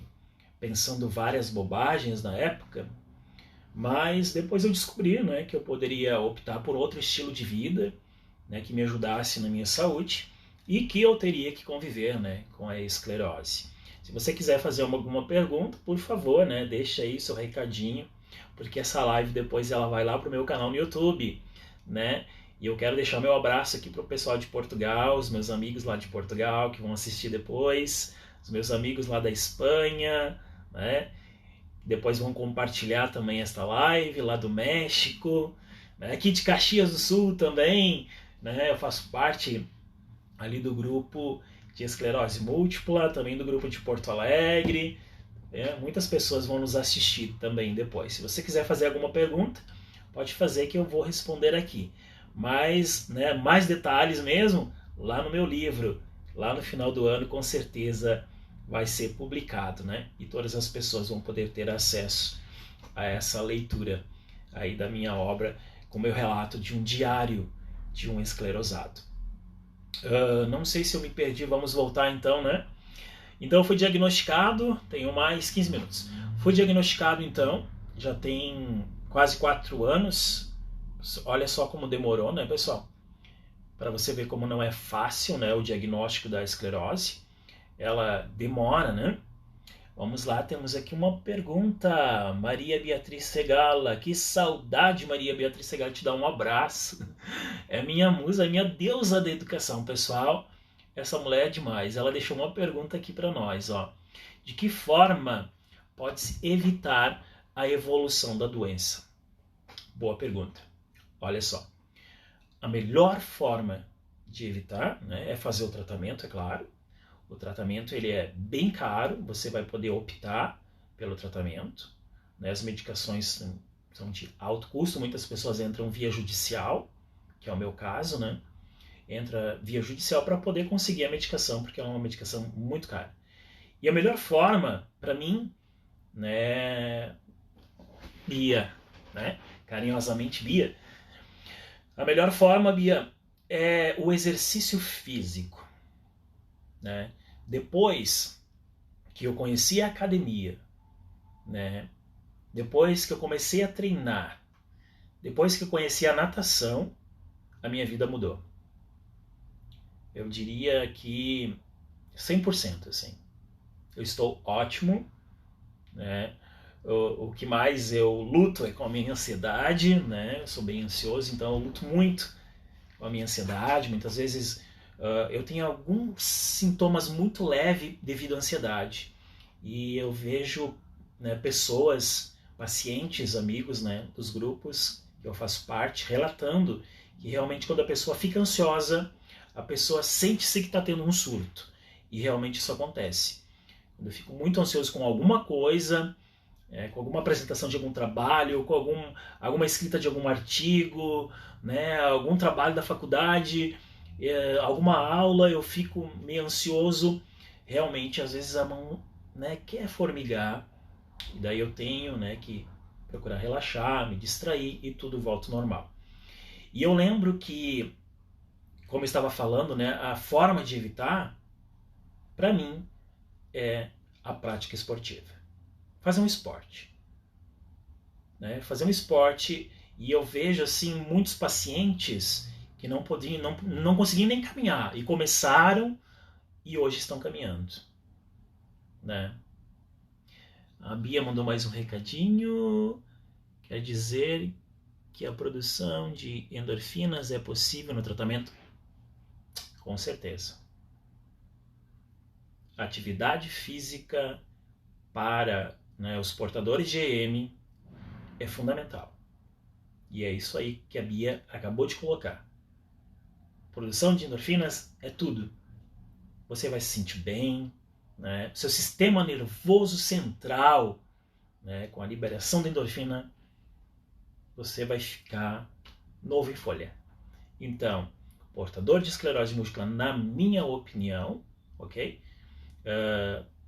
pensando várias bobagens na época, mas depois eu descobri, né, que eu poderia optar por outro estilo de vida, né, que me ajudasse na minha saúde e que eu teria que conviver, né, com a esclerose. Se você quiser fazer alguma pergunta, por favor, né, deixa aí seu recadinho, porque essa live depois ela vai lá pro meu canal no YouTube, né? E eu quero deixar meu abraço aqui pro pessoal de Portugal, os meus amigos lá de Portugal que vão assistir depois, os meus amigos lá da Espanha, né? Depois vão compartilhar também esta live lá do México, né? Aqui de Caxias do Sul também, né? Eu faço parte ali do grupo de esclerose múltipla, também do grupo de Porto Alegre. Muitas pessoas vão nos assistir também depois. Se você quiser fazer alguma pergunta, pode fazer que eu vou responder aqui. Mas, né, mais detalhes mesmo, lá no meu livro, lá no final do ano, com certeza vai ser publicado, né? E todas as pessoas vão poder ter acesso a essa leitura aí da minha obra, com meu relato de um diário de um esclerosado. Não sei se eu me perdi, vamos voltar então, né? Então eu fui diagnosticado, tenho mais 15 minutos. Fui diagnosticado então, já tem quase 4 anos. Olha só como demorou, né, pessoal? Para você ver como não é fácil, né, o diagnóstico da esclerose. Ela demora, né? Vamos lá, temos aqui uma pergunta. Maria Beatriz Segala. Que saudade, Maria Beatriz Segala, te dar um abraço. É minha musa, minha deusa da educação, pessoal. Essa mulher é demais. Ela deixou uma pergunta aqui para nós, ó. De que forma pode-se evitar a evolução da doença? Boa pergunta. Olha só. A melhor forma de evitar, né, é fazer o tratamento, é claro. O tratamento ele é bem caro, você vai poder optar pelo tratamento. Né? As medicações são de alto custo, muitas pessoas entram via judicial, que é o meu caso, né? Entra via judicial para poder conseguir a medicação, porque é uma medicação muito cara. E a melhor forma, para mim, né, Bia, né, carinhosamente Bia, a melhor forma, Bia, é o exercício físico. Né? Depois que eu conheci a academia, né, depois que eu comecei a treinar, depois que eu conheci a natação, a minha vida mudou. Eu diria que 100%, assim. Eu estou ótimo, né? O que mais eu luto é com a minha ansiedade, né? Eu sou bem ansioso, então eu luto muito com a minha ansiedade. Muitas vezes eu tenho alguns sintomas muito leves devido à ansiedade. E eu vejo, né, pessoas pacientes, amigos, né, dos grupos que eu faço parte, relatando que realmente quando a pessoa fica ansiosa, a pessoa sente-se que está tendo um surto. E realmente isso acontece. Quando eu fico muito ansioso com alguma coisa, com alguma apresentação de algum trabalho, com alguma escrita de algum artigo, né, algum trabalho da faculdade, alguma aula, eu fico meio ansioso. Realmente, às vezes a mão, né, quer formigar, e daí eu tenho, né, que procurar relaxar, me distrair e tudo volta ao normal. E eu lembro que, como eu estava falando, né, a forma de evitar, para mim, é a prática esportiva. Fazer um esporte. Né? Fazer um esporte, e eu vejo assim muitos pacientes que não conseguiam nem caminhar, e começaram e hoje estão caminhando. Né? A Bia mandou mais um recadinho, quer dizer que a produção de endorfinas é possível no tratamento? Com certeza. Atividade física para, né, os portadores de EM é fundamental. E é isso aí que a Bia acabou de colocar. Produção de endorfinas é tudo. Você vai se sentir bem, né? Seu sistema nervoso central, né, com a liberação da endorfina, você vai ficar novo em folha. Então, portador de esclerose múltipla, na minha opinião, ok?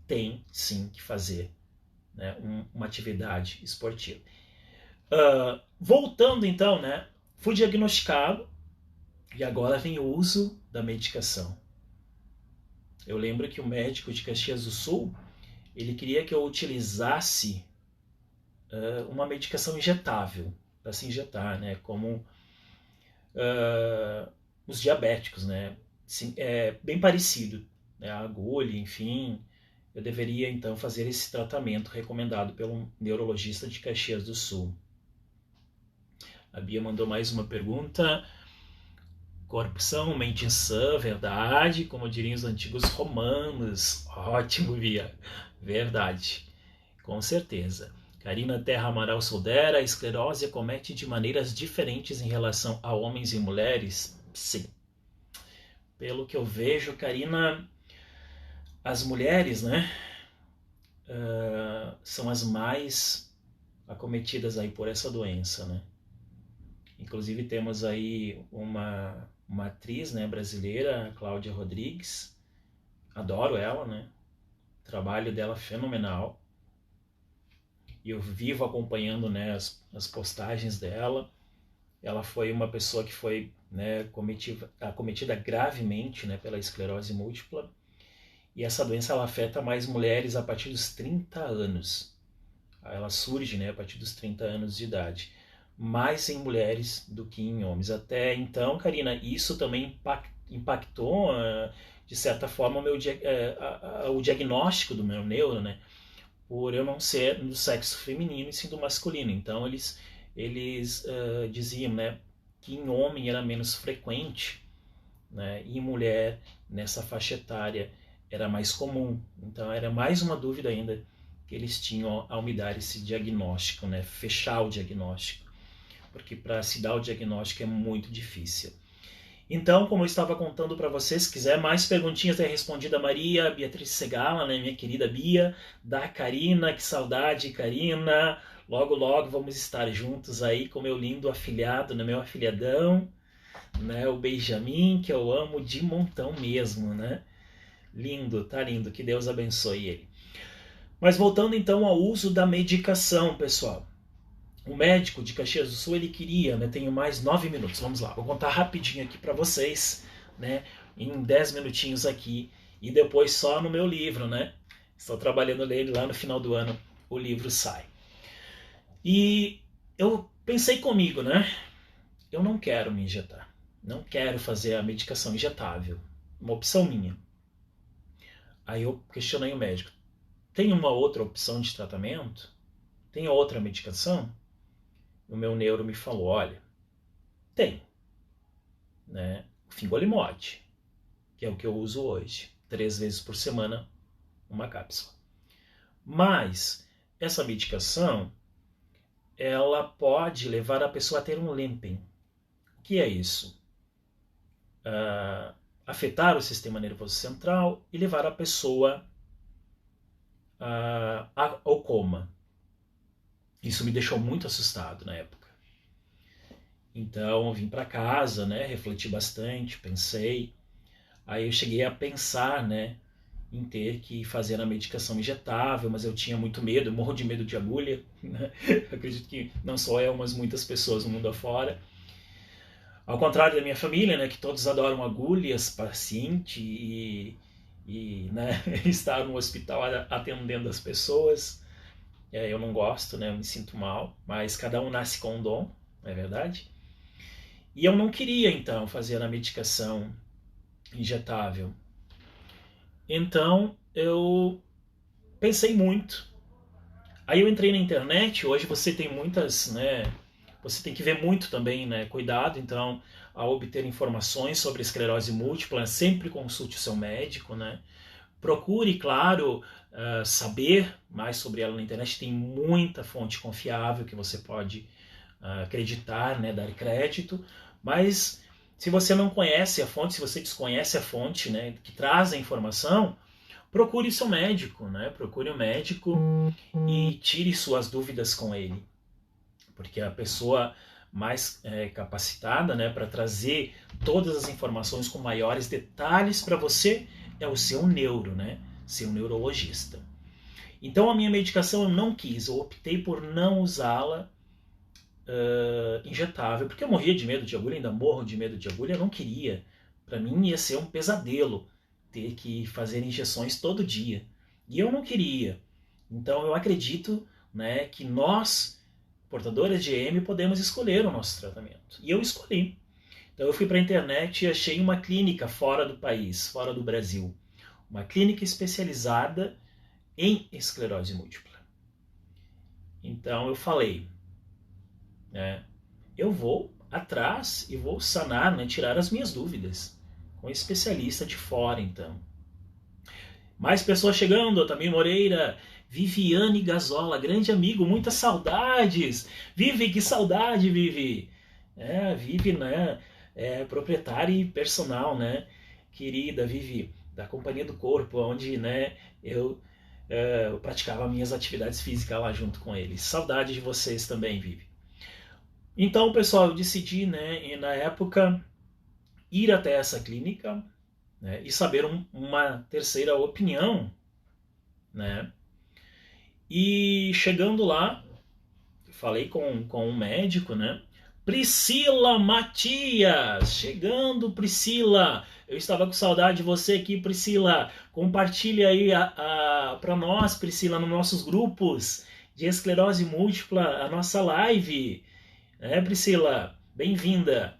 Tem sim que fazer, né, uma atividade esportiva. Voltando então, né, fui diagnosticado e agora vem o uso da medicação. Eu lembro que o médico de Caxias do Sul, ele queria que eu utilizasse uma medicação injetável, para se injetar, né, como os diabéticos, né, sim, é bem parecido, né, a agulha, enfim. Eu deveria então fazer esse tratamento recomendado pelo neurologista de Caxias do Sul. A Bia mandou mais uma pergunta. Corrupção, mente sã, verdade, como diriam os antigos romanos. Ótimo, Bia. Verdade. Com certeza. Karina Terra Amaral Soldera, a esclerose acomete de maneiras diferentes em relação a homens e mulheres? Sim. Pelo que eu vejo, Karina, as mulheres, né, são as mais acometidas aí por essa doença, né? Inclusive temos aí uma atriz, né, brasileira, Cláudia Rodrigues. Adoro ela, né? O trabalho dela é fenomenal. E eu vivo acompanhando, né, as postagens dela. Ela foi uma pessoa que foi, né, acometida gravemente, né, pela esclerose múltipla. E essa doença ela afeta mais mulheres a partir dos 30 anos. Ela surge, né, a partir dos 30 anos de idade. Mais em mulheres do que em homens. Até então, Karina, isso também impactou, de certa forma, o diagnóstico do meu neuro, né? Por eu não ser do sexo feminino e sim do masculino. Então, eles diziam, né, que em homem era menos frequente, né, e em mulher, nessa faixa etária, era mais comum. Então, era mais uma dúvida ainda que eles tinham ao me dar esse diagnóstico, né, fechar o diagnóstico. Porque para se dar o diagnóstico é muito difícil. Então, como eu estava contando para vocês, se quiser mais perguntinhas, é respondida a Maria Beatriz Segala, né, minha querida Bia, da Karina, que saudade, Karina. Logo, logo vamos estar juntos aí com meu lindo afilhado, né, meu afilhadão, né, o Benjamin, que eu amo de montão mesmo, né? Lindo, tá lindo, que Deus abençoe ele. Mas voltando então ao uso da medicação, pessoal. O médico de Caxias do Sul, ele queria, né, tenho mais 9 minutos, vamos lá, vou contar rapidinho aqui para vocês, né, em 10 minutinhos aqui, e depois só no meu livro, né, estou trabalhando nele, lá no final do ano o livro sai. E eu pensei comigo, né, eu não quero me injetar, não quero fazer a medicação injetável, uma opção minha. Aí eu questionei o médico, tem uma outra opção de tratamento? Tem outra medicação? O meu neuro me falou, olha, tem, né, o fingolimod, que é o que eu uso hoje, 3 vezes por semana, uma cápsula. Mas essa medicação, ela pode levar a pessoa a ter um limping. O que é isso? Afetar o sistema nervoso central e levar a pessoa ao coma. Isso me deixou muito assustado na época. Então, eu vim para casa, né, refleti bastante, pensei. Aí eu cheguei a pensar, né, em ter que fazer a medicação injetável, mas eu tinha muito medo, eu morro de medo de agulha. Né? Eu acredito que não só eu, mas muitas pessoas no mundo afora. Ao contrário da minha família, né, que todos adoram agulhas, paciente e né, estar no hospital atendendo as pessoas. Eu não gosto, né, eu me sinto mal, mas cada um nasce com um dom, não é verdade? E eu não queria, então, fazer a medicação injetável. Então, eu pensei muito. Aí eu entrei na internet, hoje você tem muitas, né, você tem que ver muito também, né, cuidado, então, ao obter informações sobre esclerose múltipla, sempre consulte o seu médico, né, procure, claro, saber mais sobre ela na internet, tem muita fonte confiável que você pode acreditar, né, dar crédito, mas se você não conhece a fonte, se você desconhece a fonte, né, que traz a informação, procure seu médico, né, procure o médico e tire suas dúvidas com ele, porque a pessoa mais capacitada, né, para trazer todas as informações com maiores detalhes para você é o seu neuro, né, seu neurologista. Então a minha medicação eu não quis, eu optei por não usá-la injetável, porque eu morria de medo de agulha, ainda morro de medo de agulha, eu não queria. Para mim ia ser um pesadelo ter que fazer injeções todo dia. E eu não queria. Então eu acredito, né, que nós, portadores de EM, podemos escolher o nosso tratamento. E eu escolhi. Então eu fui para a internet e achei uma clínica fora do país, fora do Brasil. Uma clínica especializada em esclerose múltipla. Então eu falei, né, eu vou atrás e vou sanar, né, tirar as minhas dúvidas com um especialista de fora, então. Mais pessoas chegando, Otamir Moreira, Viviane Gazola, grande amigo, muitas saudades. Vivi, que saudade, Vivi. Vivi, né, proprietária e personal, né, querida Vivi, da Companhia do Corpo, onde, né, eu praticava minhas atividades físicas lá junto com eles. Saudade de vocês também, Vivi. Então, pessoal, eu decidi, né, na época, ir até essa clínica, né, e saber uma terceira opinião, né? E chegando lá, falei com um médico, né? Priscila Matias! Chegando, Priscila! Eu estava com saudade de você aqui, Priscila. Compartilha aí para nós, Priscila, nos nossos grupos de esclerose múltipla, a nossa live. Priscila? Bem-vinda.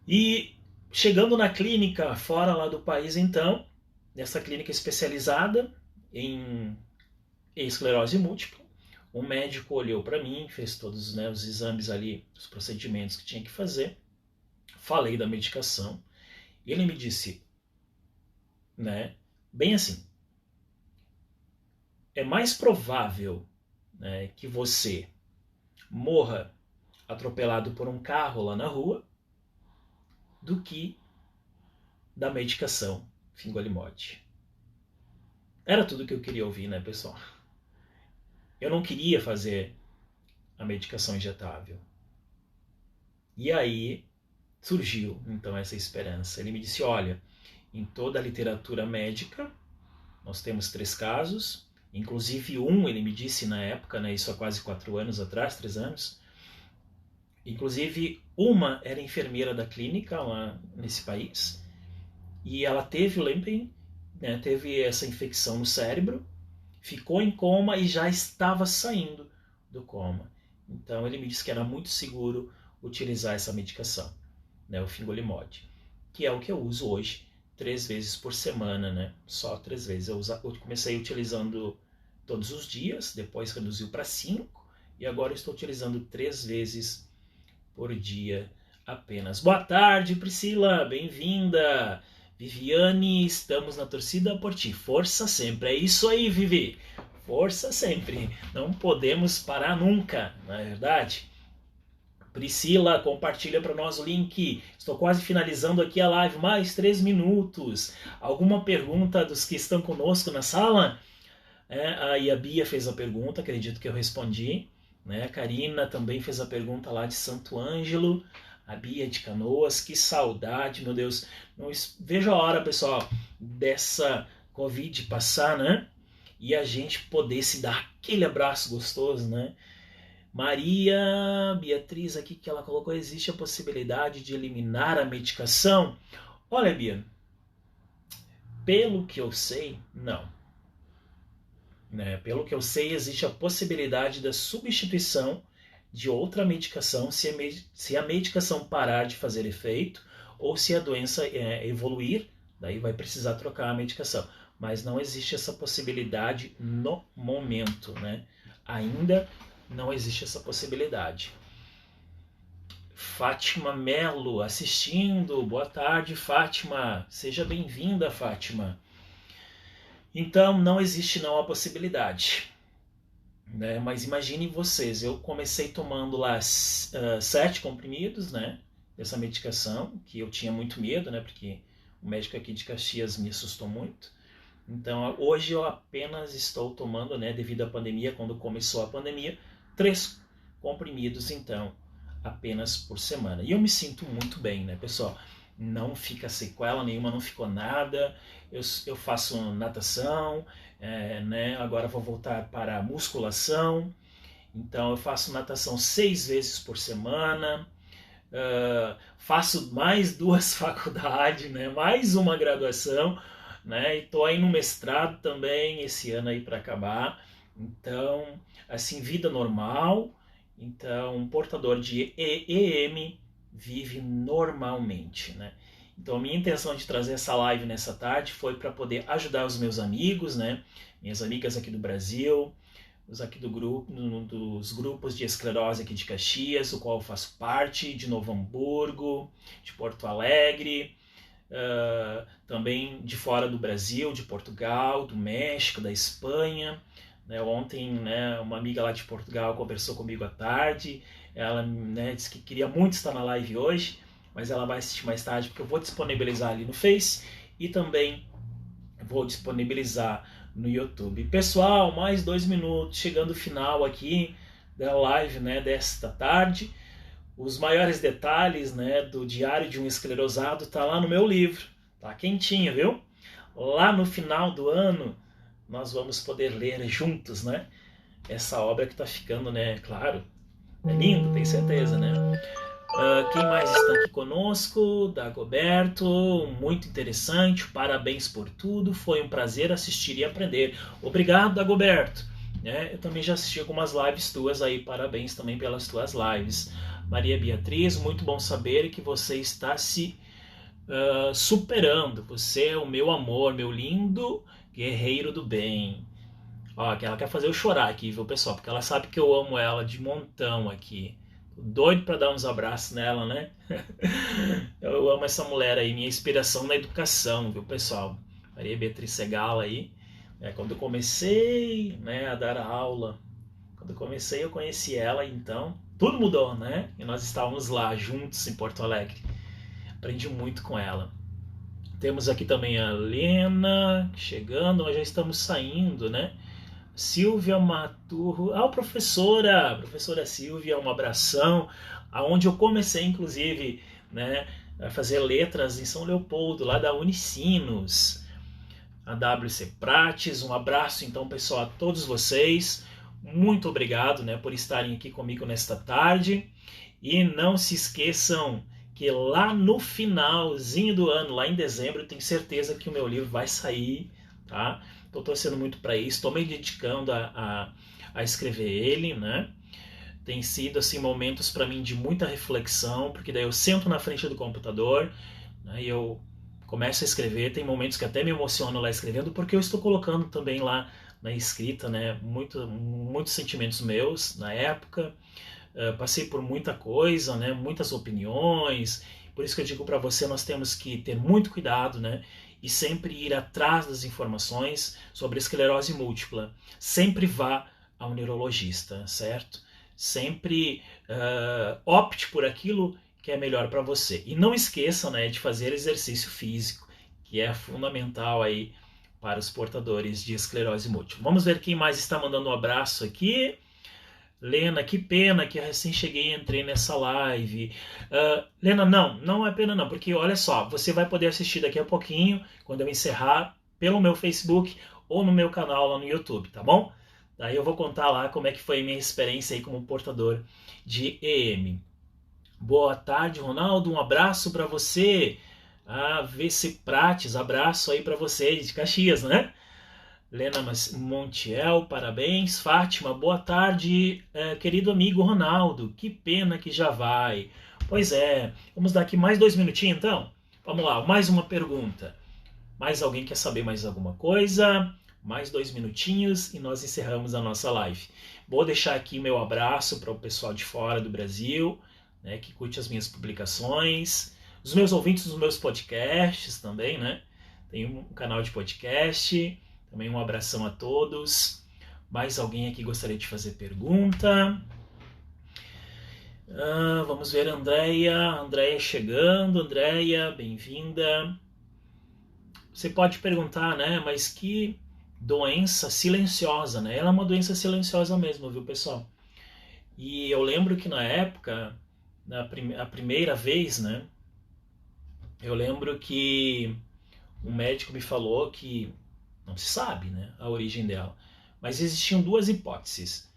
E chegando na clínica fora lá do país, então, nessa clínica especializada em esclerose múltipla, o médico olhou para mim, fez todos, né, os exames ali, os procedimentos que tinha que fazer, falei da medicação, e ele me disse, né, bem assim, é mais provável, né, que você morra atropelado por um carro lá na rua do que da medicação fingolimod. Era tudo que eu queria ouvir, né, pessoal? Eu não queria fazer a medicação injetável. E aí surgiu, então, essa esperança. Ele me disse, olha, em toda a literatura médica, nós temos 3 casos, inclusive ele me disse na época, né, isso há quase 4 anos atrás, 3 anos, inclusive uma era enfermeira da clínica lá nesse país, e ela teve o limping, né, teve essa infecção no cérebro, ficou em coma e já estava saindo do coma. Então ele me disse que era muito seguro utilizar essa medicação, né, o fingolimod, que é o que eu uso hoje 3 vezes por semana, né? Só 3 vezes. Eu comecei utilizando todos os dias, depois reduziu para 5 e agora eu estou utilizando 3 vezes por dia apenas. Boa tarde, Priscila, bem-vinda. Viviane, estamos na torcida por ti. Força sempre. É isso aí, Vivi. Força sempre. Não podemos parar nunca, não é verdade? Priscila, compartilha para nós o link. Estou quase finalizando aqui a live, mais 3 minutos. Alguma pergunta dos que estão conosco na sala? Aí a Bia fez a pergunta, acredito que eu respondi. Né? A Karina também fez a pergunta lá de Santo Ângelo. A Bia de Canoas, que saudade, meu Deus. Não vejo a hora, pessoal, dessa Covid passar, né? E a gente poder se dar aquele abraço gostoso, né? Maria Beatriz aqui que ela colocou, existe a possibilidade de eliminar a medicação? Olha, Bia, pelo que eu sei, não. Né? Pelo que eu sei, existe a possibilidade da substituição de outra medicação se a medicação parar de fazer efeito ou se a doença evoluir, daí vai precisar trocar a medicação. Mas não existe essa possibilidade no momento, né? Ainda não existe essa possibilidade. Fátima Melo assistindo. Boa tarde, Fátima. Seja bem-vinda, Fátima. Então, não existe não a possibilidade. Né? Mas imagine vocês, eu comecei tomando lá 7 comprimidos, né? Dessa medicação, que eu tinha muito medo, né? Porque o médico aqui de Caxias me assustou muito. Então, hoje eu apenas estou tomando, né? Devido à pandemia, quando começou a pandemia, 3 comprimidos, então, apenas por semana. E eu me sinto muito bem, né, pessoal? Não fica sequela nenhuma, não ficou nada. Eu faço natação, né? Agora vou voltar para a musculação. Então, eu faço natação 6 vezes por semana. Faço mais 2 faculdades, né? Mais uma graduação. Né? E tô aí no mestrado também, esse ano aí para acabar. Então, assim, vida normal. Então, um portador de EEM vive normalmente, né? Então, a minha intenção de trazer essa live nessa tarde foi para poder ajudar os meus amigos, né? Minhas amigas aqui do Brasil, os aqui do grupo, dos grupos de esclerose aqui de Caxias, o qual eu faço parte, de Novo Hamburgo, de Porto Alegre, também de fora do Brasil, de Portugal, do México, da Espanha. Né, ontem, né, uma amiga lá de Portugal conversou comigo à tarde. Ela, né, disse que queria muito estar na live hoje, mas ela vai assistir mais tarde porque eu vou disponibilizar ali no Face e também vou disponibilizar no YouTube. Pessoal, mais 2 minutos, chegando ao final aqui da live, né, desta tarde. Os maiores detalhes, né, do Diário de um Esclerosado tá lá no meu livro, tá quentinho, viu? Lá no final do ano nós vamos poder ler juntos, né? Essa obra que tá ficando, né? Claro, é lindo, tenho certeza, né? Quem mais está aqui conosco? Dagoberto, muito interessante, parabéns por tudo, foi um prazer assistir e aprender. Obrigado, Dagoberto. Eu também já assisti algumas lives tuas aí, parabéns também pelas tuas lives. Maria Beatriz, muito bom saber que você está se superando. Você é o meu amor, meu lindo guerreiro do bem. Ó, que ela quer fazer eu chorar aqui, viu, pessoal? Porque ela sabe que eu amo ela de montão aqui. Tô doido pra dar uns abraços nela, né? Eu amo essa mulher aí, minha inspiração na educação, viu, pessoal? Maria Beatriz Segala aí. Quando eu comecei, né, a dar aula, quando eu comecei eu conheci ela, então tudo mudou, né? E nós estávamos lá juntos em Porto Alegre. Aprendi muito com ela. Temos aqui também a Lena chegando, nós já estamos saindo, né? Silvia Maturro, professora Silvia, um abração, aonde eu comecei inclusive, né, a fazer letras em São Leopoldo, lá da Unicinos, a WC Prates, um abraço então pessoal a todos vocês, muito obrigado, né, por estarem aqui comigo nesta tarde, e não se esqueçam que lá no finalzinho do ano, lá em dezembro, eu tenho certeza que o meu livro vai sair, tá? Estou torcendo muito para isso, estou me dedicando a escrever ele, né? Tem sido assim momentos para mim de muita reflexão, porque daí eu sento na frente do computador, né, e eu começo a escrever. Tem momentos que até me emociono lá escrevendo, porque eu estou colocando também lá na escrita, né, muitos sentimentos meus na época. Passei por muita coisa, né, muitas opiniões. Por isso que eu digo para você, nós temos que ter muito cuidado, né? e sempre ir atrás das informações sobre esclerose múltipla. Sempre vá ao neurologista, certo? Sempre opte por aquilo que é melhor para você. E não esqueça, né, de fazer exercício físico, que é fundamental aí para os portadores de esclerose múltipla. Vamos ver quem mais está mandando um abraço aqui. Lena, que pena que eu recém cheguei e entrei nessa live. Lena, não é pena não, porque olha só, você vai poder assistir daqui a pouquinho, quando eu encerrar, pelo meu Facebook ou no meu canal lá no YouTube, tá bom? Daí eu vou contar lá como é que foi a minha experiência aí como portador de EM. Boa tarde, Ronaldo, um abraço para você. VC Prates, abraço aí para você de Caxias, né? Lena Montiel, parabéns. Fátima, boa tarde, querido amigo Ronaldo. Que pena que já vai. Pois é, vamos dar aqui mais 2 minutinhos então? Vamos lá, mais uma pergunta. Mais alguém quer saber mais alguma coisa? Mais 2 minutinhos e nós encerramos a nossa live. Vou deixar aqui meu abraço para o pessoal de fora do Brasil, né, que curte as minhas publicações. Os meus ouvintes dos meus podcasts também, né? Tem um canal de podcast. Também um abração a todos. Mais alguém aqui gostaria de fazer pergunta? Vamos ver, Andréia chegando. Andréia, bem-vinda. Você pode perguntar, né? Mas que doença silenciosa, né? Ela é uma doença silenciosa mesmo, viu, pessoal? E eu lembro que na época, a primeira vez, né? Eu lembro que um médico me falou que não se sabe, né, a origem dela. Mas existiam 2 hipóteses.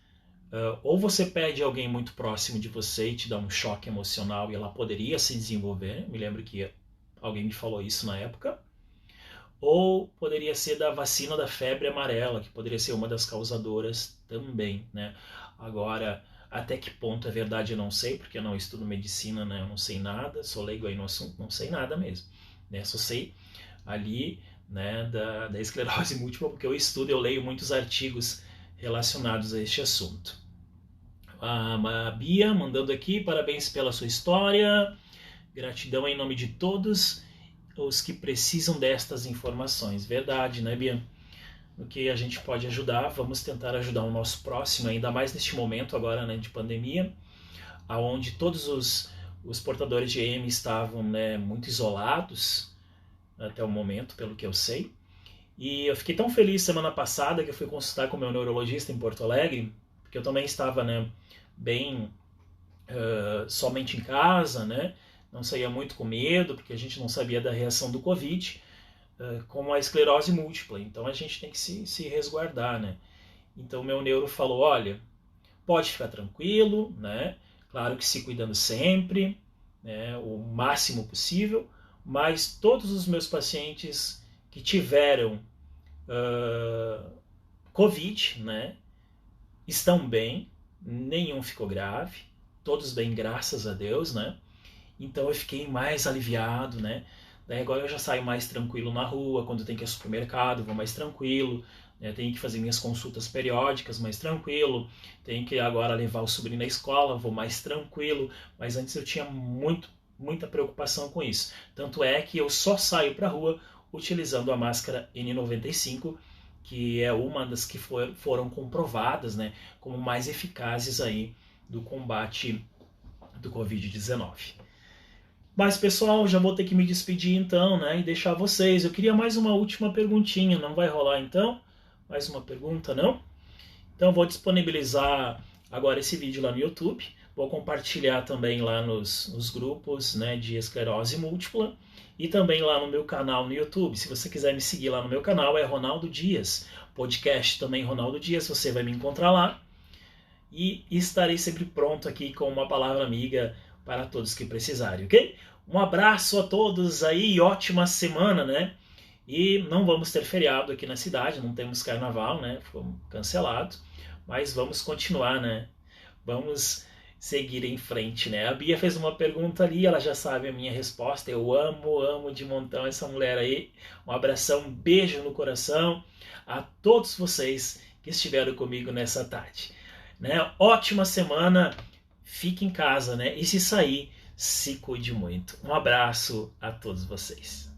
Ou você perde alguém muito próximo de você e te dá um choque emocional e ela poderia se desenvolver. Me lembro que alguém me falou isso na época. Ou poderia ser da vacina da febre amarela, que poderia ser uma das causadoras também, né? Agora, até que ponto é verdade eu não sei, porque eu não estudo medicina, né? Eu não sei nada, sou leigo aí no assunto, não sei nada mesmo, né? Só sei ali, né, da esclerose múltipla, porque eu estudo, eu leio muitos artigos relacionados a este assunto. A Bia mandando aqui, parabéns pela sua história, gratidão em nome de todos os que precisam destas informações. Verdade, né, Bia? No que a gente pode ajudar, vamos tentar ajudar o nosso próximo, ainda mais neste momento agora, né, de pandemia, onde todos os portadores de EM estavam, né, muito isolados, até o momento, pelo que eu sei. E eu fiquei tão feliz semana passada que eu fui consultar com o meu neurologista em Porto Alegre, porque eu também estava, né, bem somente em casa, né, não saía muito com medo, porque a gente não sabia da reação do Covid, como a esclerose múltipla, então a gente tem que se resguardar, né. Então o meu neuro falou, olha, pode ficar tranquilo, né, claro que se cuidando sempre, né, o máximo possível, mas todos os meus pacientes que tiveram Covid, né, estão bem, nenhum ficou grave, todos bem, graças a Deus, né? Então eu fiquei mais aliviado, né? Daí agora eu já saio mais tranquilo na rua, quando tem que ir ao supermercado, vou mais tranquilo, né? Tenho que fazer minhas consultas periódicas mais tranquilo, tenho que agora levar o sobrinho na escola, vou mais tranquilo, mas antes eu tinha muita preocupação com isso. Tanto é que eu só saio para a rua utilizando a máscara N95, que é uma das que foram comprovadas, né, como mais eficazes aí do combate do Covid-19. Mas, pessoal, já vou ter que me despedir então, né, e deixar vocês. Eu queria mais uma última perguntinha, não vai rolar então? Mais uma pergunta, não? Então vou disponibilizar agora esse vídeo lá no YouTube. Vou compartilhar também lá nos grupos, né, de esclerose múltipla e também lá no meu canal no YouTube. Se você quiser me seguir lá no meu canal, é Ronaldo Dias. Podcast também Ronaldo Dias, você vai me encontrar lá. E estarei sempre pronto aqui com uma palavra amiga para todos que precisarem, ok? Um abraço a todos aí, ótima semana, né? E não vamos ter feriado aqui na cidade, não temos carnaval, né? Ficou cancelado. Mas vamos continuar, né? Vamos seguir em frente, né? A Bia fez uma pergunta ali, ela já sabe a minha resposta. Eu amo de montão essa mulher aí. Um abração, um beijo no coração a todos vocês que estiveram comigo nessa tarde, né? Ótima semana, fique em casa, né? E se sair, se cuide muito. Um abraço a todos vocês.